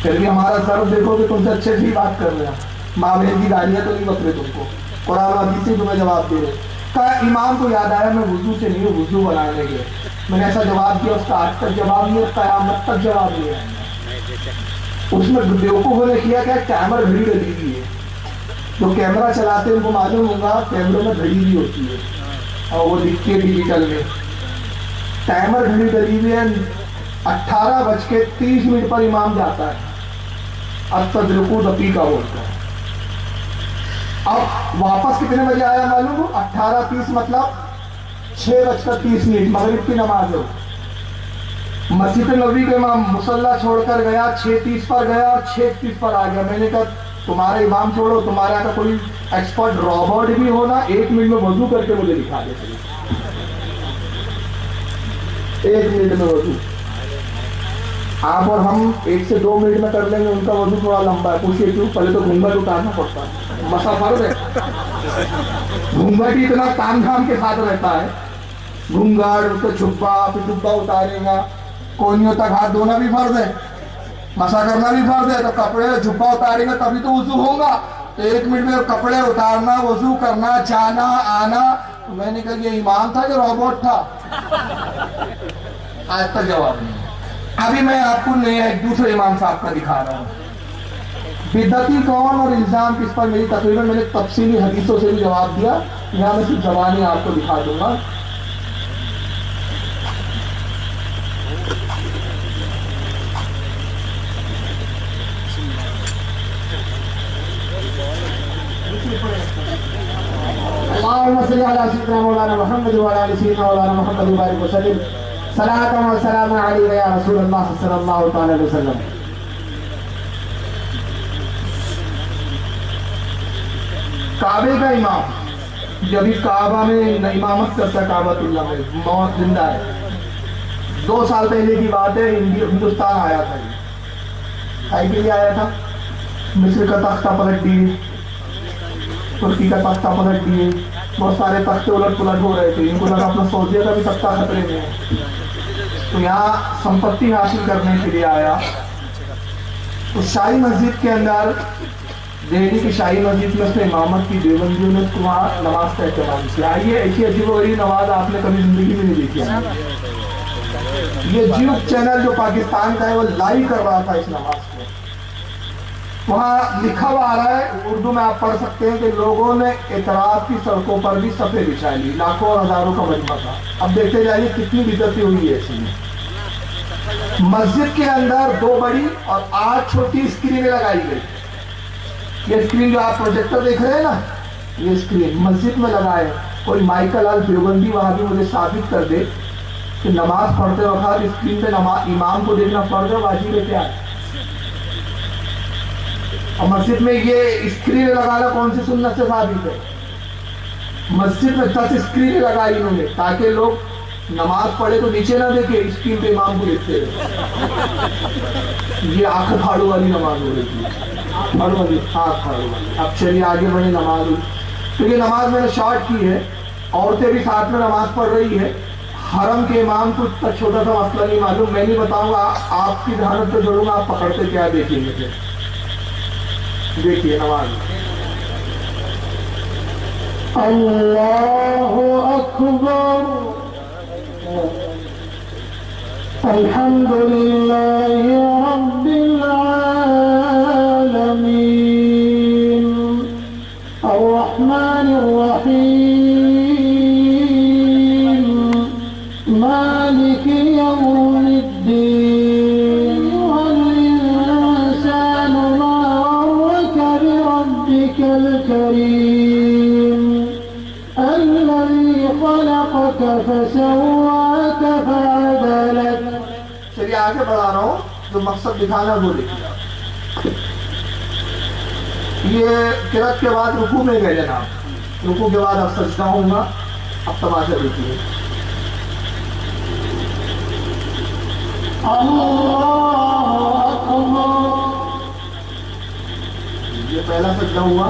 پھر بھی ہمارا ضرب دیکھو کہ تم سے اچھے سے ہی بات کر رہے ہیں، ماں بہن کی گالیاں تو نہیں بک رہے تم کو، قرآن و حدیث سے تمہیں جواب دے رہے۔ کہا امام کو یاد آیا میں وضو سے نہیں ہوں، وضو بنانے گئے، میں نے ایسا جواب دیا، اس کا آج تک جواب نہیں ہے، قیامت تک جواب نہیں ہے۔ اس میں بیوقوفوں نے کیا کہ کیمرہ گھڑی لگی ہوئی ہے، جو کیمرہ چلاتے ان کو معلوم ہوگا کیمروں میں گھڑی بھی ہوتی ہے، اور وہ دکھتی ہے ڈیجیٹل میں، ٹائمر گھڑی لگی ہوئی ہے، 18:30 پر امام جاتا ہے، استدرکو دقیقہ بولتا ہے۔ اب واپس کتنے بجے آیا معلوم ہو؟ 18:30 مطلب 6:30 مغرب کی نماز ہو۔ مسجد نبوی کے امام مصلی چھوڑ کر گیا، 6:30 پر گیا اور 6:30 پر آ گیا۔ میں نے کہا تمہارا امام چھوڑو، تمہارے یہاں کا کوئی ایکسپرٹ روبوٹ بھی ہونا، 1 منٹ میں وضو کر کے مجھے دکھا دے، 1 منٹ میں وضو۔ آپ اور ہم 1 سے 2 منٹ میں کر لیں گے، ان کا وضو تھوڑا لمبا ہے، پوچھئے کیوں؟ پہلے تو گھونگھٹ اتارنا پڑتا ہے، مسا فرض ہے، گھونگھٹ ہی اتنا تام جھام کے ساتھ رہتا ہے، گھونگھٹ اس کو چھپا، پھر چھپا اتارے گا، کونیوں تک ہاتھ دھونا بھی فرض ہے، مسا کرنا بھی فرض ہے، تو کپڑے چھپا اتارے گا تبھی تو وضو ہوگا، تو 1 منٹ میں کپڑے اتارنا، وضو کرنا، جانا آنا۔ میں نے کہا یہ امام تھا جو روبوٹ تھا؟ آج تک جواب نہیں۔ ابھی میں آپ کو نیا ایک دوسرے امام صاحب کا دکھا رہا ہوں، بدعتی کون اور الزام کس پر، میری تقریباً میں نے تفصیلی حدیثوں سے بھی جواب دیا، یہاں میں صرف زبانی آپ کو دکھا دوں گا۔ اللهم صل على سيدنا مولانا محمد وعلى ال سيدنا مولانا محمد وبارك وسلم صلاة وسلام عليك يا رسول الله صلى الله تعالى عليه وسلم۔ کعبے کا امام جبھی کعبہ میں امامت کرتا، کعبۃ اللہ میں موت زندہ ہے، 2 سال پہلے کی بات ہے، ہندوستان آیا تھا، کائی کے لیے آیا تھا، مصر کا تختہ پلٹ دیے، ترکی کا تختہ پلٹ دیے، بہت سارے تختے الٹ پلٹ ہو رہے تھے، ان کو لگا اپنا سعودیہ کا بھی تختہ خطرے میں ہے، تو یہاں سمپتی حاصل کرنے کے لیے آیا۔ اس شاہی مسجد کے اندر، دہلی کی شاہی مسجد میں اس نے امامت کی، دیوبندیوں نے وہاں نماز کا اہتمام کیا۔ یہ ایسی عجیب و غریب نماز آپ نے کبھی زندگی میں نہیں دیکھی ہے۔ یہ جیوب چینل جو پاکستان کا ہے وہ لائیو کر رہا تھا اس نماز کو، وہاں لکھا ہوا آ رہا ہے، اردو میں آپ پڑھ سکتے ہیں کہ لوگوں نے اعتراض کی سڑکوں پر بھی صفیں بچھا لی، لاکھوں اور ہزاروں کا مجمع تھا۔ اب دیکھتے جائیے کتنی بدعتیں ہوئی ہے ایسی میں۔ مسجد کے اندر 2 بڑی اور 8 چھوٹی اسکرینیں لگائی گئی۔ یہ اسکرین جو آپ پروجیکٹر دیکھ رہے ہیں نا، یہ اسکرین مسجد میں لگائے۔ کوئی مائیکل ال دیوبندی وہاں بھی مجھے ثابت کر دے کہ نماز پڑھتے وقت اسکرین پہ امام کو دیکھنا فرض ہے واجب ہے کیا ہے؟ اور مسجد میں یہ اسکرین لگانا کون سی سنت سے ثابت ہے؟ مسجد میں 10 اسکرین لگائی انہوں نے تاکہ لوگ نماز پڑھے تو نیچے نہ دیکھے، اسکرین پہ امام کو دیکھتے رہے۔ یہ آنکھ پھاڑو والی نماز ہو رہی تھی، پھاڑو والی، آنکھ پھاڑو والی۔ اب چلیے آگے بڑھیں، نماز ہوئی تو یہ نماز میں نے شارٹ کی ہے، عورتیں بھی ساتھ میں نماز پڑھ رہی ہے۔ حرم کے امام کو اتنا چھوٹا سا مسئلہ نہیں معلوم، میں نہیں بتاؤں گا، آپ کی ذہانت پہ چھوڑوں گا، آپ پکڑتے کیا دیکھیں گے۔ دیکھیے نماز، اللہ اکبر، الحمد للہ رب العالمین الرحمن الرحیم مالک یوم الدین والانسان ما غرك بربك الكريم الذي خلقك فسواك فعدلك۔ چلیے آگے بڑھا رہا ہوں، جو مقصد دکھانا وہ دیکھیے۔ یہ قرات کے بعد رکوع میں گئے جناب، رکوع کے بعد اب سجدہ ہوں گا، اب تماشا دیکھیے۔ اللہ اکبر، یہ پہلا سجدہ ہوا،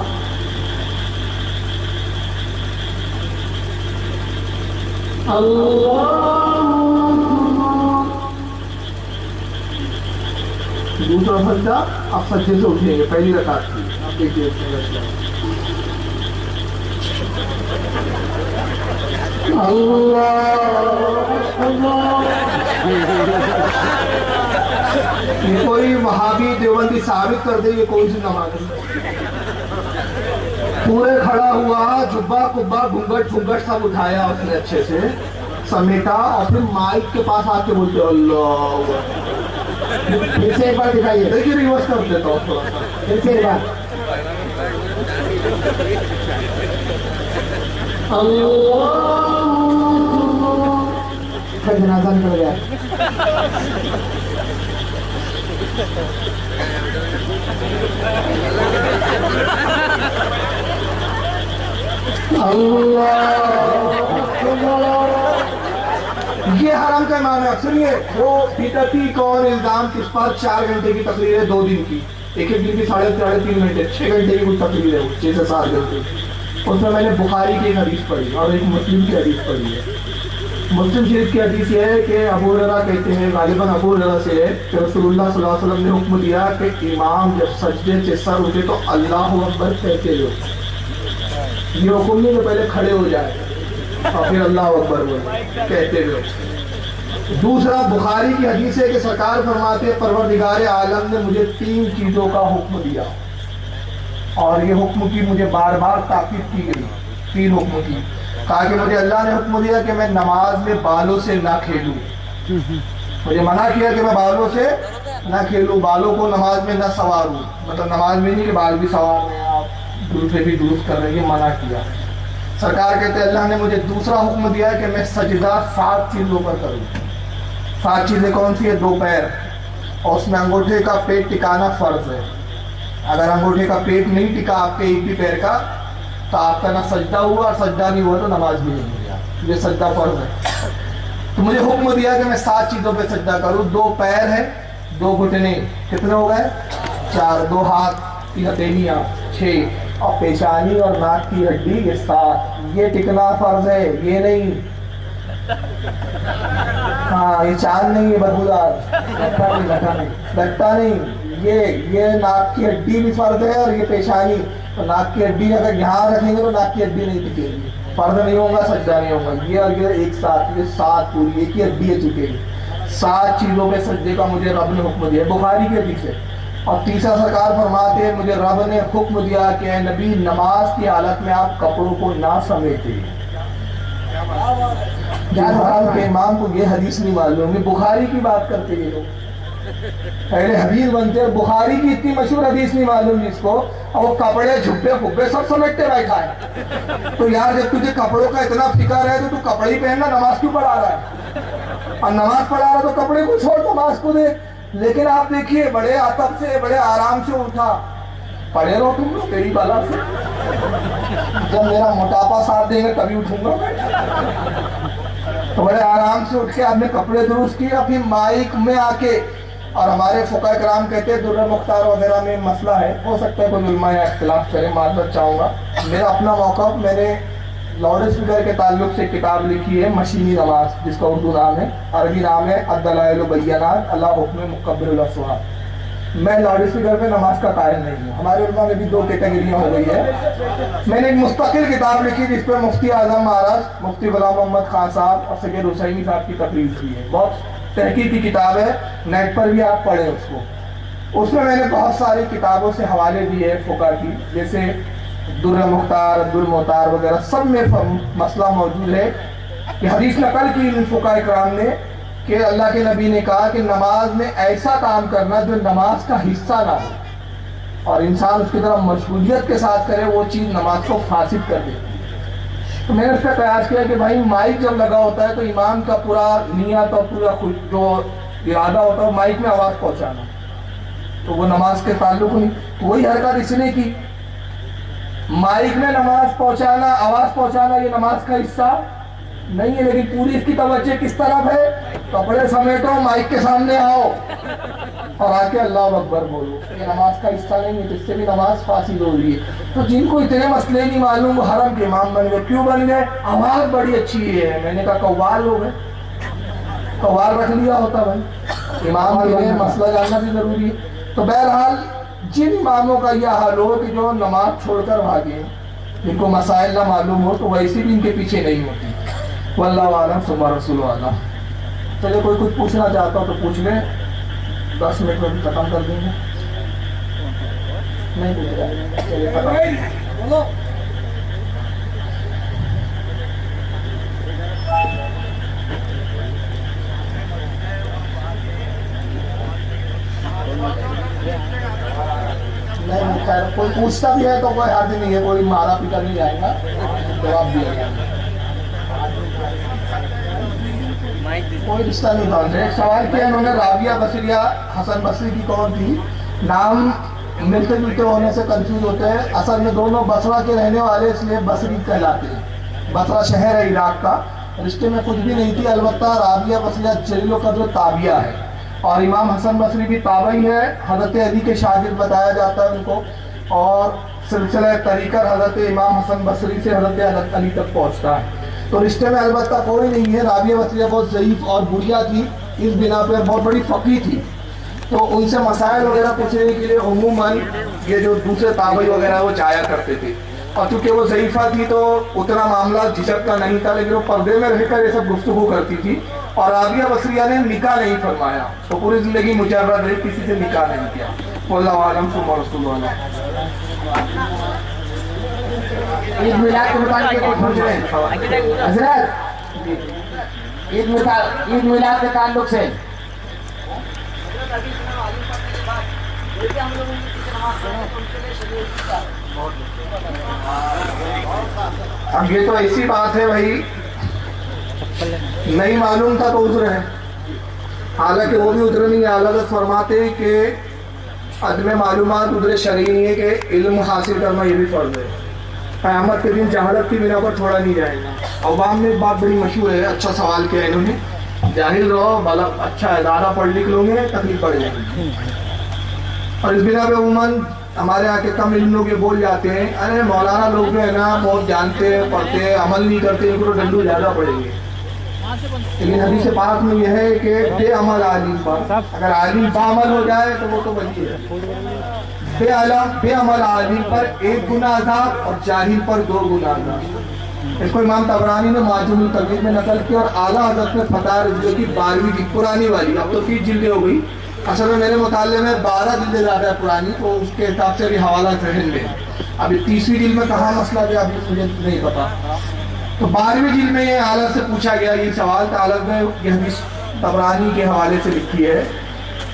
اللہ دوسرا سجدہ، اب سجدے سے اٹھیں گے، پہلی رکعت تھی، اب دیکھیے یہ کوئی وہابی دیوبندی ثابت کر دے یہ کون سی نماز ہے؟ پورے کھڑا ہوا، جبہ کبا گھنگٹ پھنگٹ سب اٹھایا اس نے، اچھے سے سمیٹا، اور پھر مائک کے پاس آ کے بولتے اللہ۔ پھر سے ایک بار دکھائیے، دیکھیے ریورس کر دیتا ہوں تھوڑا سا، پھر سے ایک بار، اللہ جنازہ نکل گیا۔ یہ حرم کا امام ہے۔ سنیے، وہ بدعتی کون، الزام کس پر؟ 4 گھنٹے کی تقریر ہے، 2 دن کی، ایک دن کی 3.5 گھنٹے، 6 گھنٹے کی کچھ تقریر ہے، 6 سے 7 گھنٹے۔ اس میں نے بخاری کی ایک حدیث پڑھی اور ایک مسلم کی حدیث پڑھی ہے۔ مسلم شریف کی حدیث یہ ہے کہ ابو ہریرہ کہتے ہیں، غالباً ابو ہریرہ سے ہے کہ رسول اللہ صلی اللہ علیہ وسلم نے حکم دیا کہ امام جب سجدے سے سر اٹھے تو اللہ اکبر کہتے ہو۔ یہ حکم نہیں کہ پہلے کھڑے ہو جائے اور پھر اللہ اکبر بولے، کہتے ہوئے۔ دوسرا بخاری کی حدیث ہے کہ سرکار فرماتے ہیں پروردگار عالم نے مجھے 3 چیزوں کا حکم دیا، اور یہ حکم کی مجھے بار بار تاکید کی گئی، 3 حکم کی. کہا کہ مجھے اللہ نے حکم دیا کہ میں نماز میں بالوں سے نہ کھیلوں. مجھے منع کیا کہ میں بالوں سے نہ کھیلوں، بالوں کو نماز میں نہ سواروں. مطلب نماز میں نہیں کہ بال بھی سوار رہے ہیں آپ، درست بھی درست کر رہے ہیں، منع کیا. سرکار کہتے ہیں اللہ نے مجھے دوسرا حکم دیا کہ میں سجدہ 7 چیزوں پر کروں. 7 چیزیں کون سی ہے؟ 2 پیر، اور اس میں انگوٹھے کا پیٹ ٹکانا فرض ہے. اگر انگوٹھے کا پیٹ نہیں ٹکا آپ کے ایک بھی پیر کا تو آپ کا نہ سجدہ ہوا، اور سجدہ نہیں ہوا تو نماز بھی نہیں ہوئی. یہ سجدہ فرض ہے. تو مجھے حکم دیا کہ میں 7 چیزوں پہ سجدہ کروں. 2 پیر ہے، 2 گھٹنے، کتنے ہو گئے؟ 4. 2 ہاتھ کی ہتھیلیاں 6، اور پیشانی اور ناک کی ہڈی یہ 7. یہ ٹکنا فرض ہے، یہ نہیں. ہاں یہ چاند نہیں ہے بدبودار، لٹا نہیں. یہ ناک کی ہڈی بھی فرض ہے، اور یہ پیشانی. تو ناک کی ہڈی اگر یہاں رکھیں گے تو ناک کی ہڈی نہیں ٹکے گی، فرض نہیں ہوگا، سجدہ نہیں ہوگا. یہ اور یہ ایک ساتھ، یہ 7 پوری ایک ہی ہڈی ہے چکے گی. 7 چیزوں پہ سجدے کا مجھے رب نے حکم دیا، بخاری کے حدیث ہے. اور تیسرا سرکار فرماتے ہیں مجھے رب نے حکم دیا کہ اے نبی نماز کی حالت میں آپ کپڑوں کو نہ سمیٹے. جہاں کے امام کو یہ حدیث نہیں معلوم، یہ بخاری کی بات کرتے یہ لوگ. پہلے حدیث بنتے ہیں، بخاری کی اتنی مشہور حدیث نہیں معلوم جس کو، اور وہ کپڑے جھبے پھبے سب سمیٹتے بیٹھا ہے. تو یار جب تجھے کپڑوں کا اتنا فکر ہے تو کپڑے ہی پہننا، نماز کیوں پڑھا رہا ہے؟ اور نماز پڑھا رہا ہے تو کپڑے کو چھوڑ نماز کو دے. لیکن آپ دیکھیے بڑے ادب سے، بڑے آرام سے اٹھا. پڑھے رہو تم لوگ تیری بالا سے، جب میرا موٹاپا ساتھ دیں گے تبھی اٹھوں گا میں. تو بڑے آرام سے اٹھ کے آپ نے کپڑے درست کیے. پھر مائک میں آ کے، اور ہمارے فقہ کرام کہتے ہیں در مختار وغیرہ میں مسئلہ ہے، ہو سکتا ہے کوئی علماء یا اختلاف کرے، معذرت چاہوں گا. میرا اپنا موقف، میں نے لاؤڈ اسپیکر کے تعلق سے کتاب لکھی ہے مشینی نماز، جس کا اردو نام ہے، عربی نام ہے الدلائل والبینات علی حکم مکبر الاصوات. میں لاؤڈ اسپیکر پہ نماز کا قائل نہیں ہوں. ہمارے علماء میں بھی 2 کیٹیگریاں ہو گئی ہے. میں نے ایک مستقل کتاب لکھی جس پہ مفتی اعظم مہاراج مفتی غلام محمد خان صاحب اور سید حسینی صاحب کی تقریر کی ہے. بہت تحقیقی کتاب ہے، نیٹ پر بھی آپ پڑھیں اس کو. اس میں نے بہت ساری کتابوں سے حوالے دیے فقہ کی، جیسے در مختار، عبد المختار وغیرہ، سب میں مسئلہ موجود ہے کہ حدیث نقل کی ان فقہ کرام نے کہ اللہ کے نبی نے کہا کہ نماز میں ایسا کام کرنا جو نماز کا حصہ نہ ہو، اور انسان اس کی طرف مشغولیت کے ساتھ کرے، وہ چیز نماز کو فاسد کر دیتی ہے. تو میں نے اس کا قیاس کیا کہ بھائی مائک جب لگا ہوتا ہے تو امام کا پورا نیت اور پورا جو ارادہ ہوتا ہے مائک میں آواز پہنچانا، تو وہ نماز کے تعلق نہیں. وہی حرکت اس نے کی، مائک میں نماز پہنچانا، آواز پہنچانا، یہ نماز کا حصہ نہیں ہے. لیکن پوری اس کی توجہ کس طرف ہے؟ کپڑے سمیٹو، مائک کے سامنے آؤ اور آ کے اللہ اکبر بولو. یہ نماز کا حصہ نہیں ہے، جس سے بھی نماز فاسد ہو رہی ہے. تو جن کو اتنے مسئلے نہیں معلوم وہ حرم کے امام بن گئے. کیوں بن گئے؟ آواز بڑی اچھی ہے. میں نے کہا قوال ہو گئے، قوال رکھ لیا ہوتا بھائی. امام کے لیے مسئلہ جاننا بھی ضروری ہے. تو بہرحال جن اماموں کا یہ حال ہو کہ جو نماز چھوڑ کر بھاگے، جن کو مسائل نہ معلوم ہو، تو ویسی بھی ان کے پیچھے نہیں ہوتی. واللہ اعلم ثم رسول اعلم. چلے کوئی کچھ پوچھنا چاہتا ہو تو پوچھ لیں، 10 منٹ میں بھی ختم کر دیں گے. نہیں پوچھ رہا، چلیے ختم. نہیں خیر کوئی پوچھتا بھی ہے تو کوئی حرج نہیں ہے، کوئی مارا پیٹا نہیں جائے گا، جواب دیا جائے گا. کوئی رشتہ نہیں تھا. ایک سوال کیا انہوں نے، رابعہ بصریہ حسن بصری کی کون تھی؟ نام ملتے جلتے ہونے سے کنفیوز ہوتے ہیں. اصل میں دونوں بصرہ کے رہنے والے، اس لیے بصری کہلاتے ہیں. بصرہ شہر ہے عراق کا. رشتے میں کچھ بھی نہیں تھی، البتہ رابعہ بصریہ جلیل القدر تابعہ ہے، اور امام حسن بصری بھی تابعی ہے. حضرت علی کے شاگرد بتایا جاتا ہے ان کو، اور سلسلہ طریقہ حضرت امام حسن بصری سے حضرت علی تک پہنچتا ہے. تو رشتے میں البتہ کوئی نہیں ہے. رابعہ بصریہ بہت ضعیف اور بڑھیا تھی، اس بنا پر بہت بڑی فقیہ تھی. تو ان سے مسائل وغیرہ پوچھنے کے لیے عموماً یہ جو دوسرے تابعی وغیرہ وہ جایا کرتے تھے. اور چونکہ وہ ضعیفہ تھی تو اتنا معاملہ جھجک کا نہیں تھا، لیکن وہ پردے میں رہ کر یہ سب گفتگو کرتی تھی. اور رابعہ بصریہ نے نکاح نہیں فرمایا، تو پوری زندگی مجرد ہے، کسی سے نکاح نہیں کیا. واللہ اعلم ثم رسول اللہ. عید میلاد کے متعلق کچھ پوچھ رہے ہیں حضرت؟ عید میلاد کے تعلق سے اب یہ تو ایسی بات ہے بھائی، نہیں معلوم تھا تو عذر ہے، حالانکہ وہ بھی عذر نہیں ہے۔ اعلیٰ حضرت فرماتے ہیں کہ عدم معلومات عذر شرعی نہیں ہے، کہ علم حاصل کرنا یہ بھی فرض ہے۔ قیامت کے دن جہالت کی بنا پر چھوڑا نہیں جائے گا۔ عوام میں ایک بات بڑی مشہور ہے، اچھا سوال کیا انہوں نے، جاہل رہو بھلا اچھا ادارہ پڑھ لکھ لو گے تکلیف پڑ جائے گی۔ اور اس بنا پہ عموماً ہمارے یہاں کے کم علم لوگ یہ بول جاتے ہیں، ارے مولانا لوگ جو ہے نا بہت جانتے ہیں، پڑھتے ہیں، عمل نہیں کرتے، ان کو ڈنڈو زیادہ پڑیں گے۔ لیکن حدیث پاک میں یہ ہے کہ بے عمل عالم پر، اگر عالم بعمل ہو جائے تو وہ تو بچی ہے۔ بے عمل عالم پر 1 گنا عذاب اور جاہل پر 2 گنا عذاب۔ اس کو امام طبرانی نے معجم الترغیب میں نقل کیا، اور اعلیٰ حضرت نے فتح رضویہ کی 12ویں جلد پرانی والی، اب تو 30 جلدیں ہو گئی، اصل میں میرے مطالعے میں 12 جلدیں زیادہ ہے پرانی، تو اس کے حساب سے بھی حوالہ ذہن میں۔ ابھی 30ویں جلد میں کہاں مسئلہ گیا ابھی مجھے نہیں پتا۔ تو 12ویں جلد میں یہ اعلیٰ سے پوچھا گیا یہ سوال، تو اعلیٰ نے یہ حدیث طبرانی کے حوالے سے لکھی ہے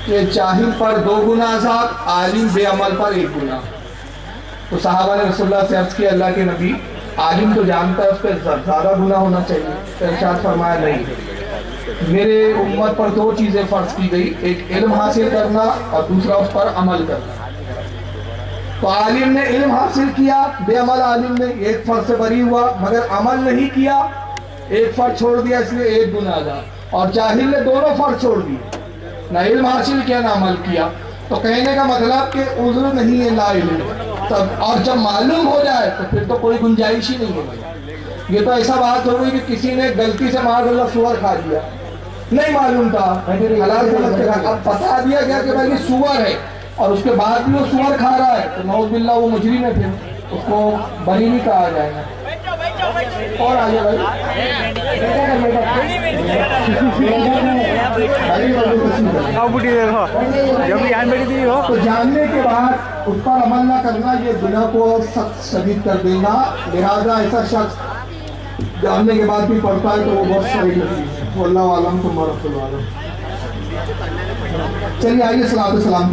کہ جاہل پر 2 گنا عذاب، عالم بے عمل پر 1 گنا۔ تو صحابہ نے رسول اللہ سے عرض کیا، اللہ کے نبی عالم تو جانتا ہے اس پہ زیادہ گناہ ہونا چاہیے، تو ارشاد فرمایا نہیں، میرے امت پر 2 چیزیں فرض کی گئی، ایک علم حاصل کرنا اور دوسرا اس پر عمل کرنا۔ تو عالم نے علم حاصل کیا، بے عمل عالم نے ایک فرض سے بری ہوا، مگر عمل نہیں کیا، ایک فرض چھوڑ دیا، اس لیے 1 گناہ تھا۔ اور جاہل نے دونوں فرض چھوڑ دیے، نہ علم حاصل کیا نہ عمل کیا۔ تو کہنے کا مطلب کہ عذر نہیں ہے لا علم، اور جب معلوم ہو جائے تو پھر تو کوئی گنجائش ہی نہیں ہے۔ یہ تو ایسا بات ہو گئی کہ کسی نے غلطی سے معاذ اللہ سور کھا دیا، نہیں معلوم تھا، حلال سمجھ کے کھا، اب بتا دیا گیا کہ بھائی یہ سور ہے، اور اس کے بعد بھی وہ سور کھا رہا ہے، تو نعوذ باللہ وہ مجرم ہے، پھر اس کو بری نہیں کہا جائے گا۔ اور آگے بھائی تو جاننے کے بعد اس پر عمل نہ کرنا یہ گناہ کو سخت شدید کر دے گا، لہذا ایسا شخص جاننے کے بعد بھی پڑھتا ہے تو وہ بہت شریک ہے۔ واللہ عالم ثم رسول عالم۔ چلیے آئیے صلاۃ و سلام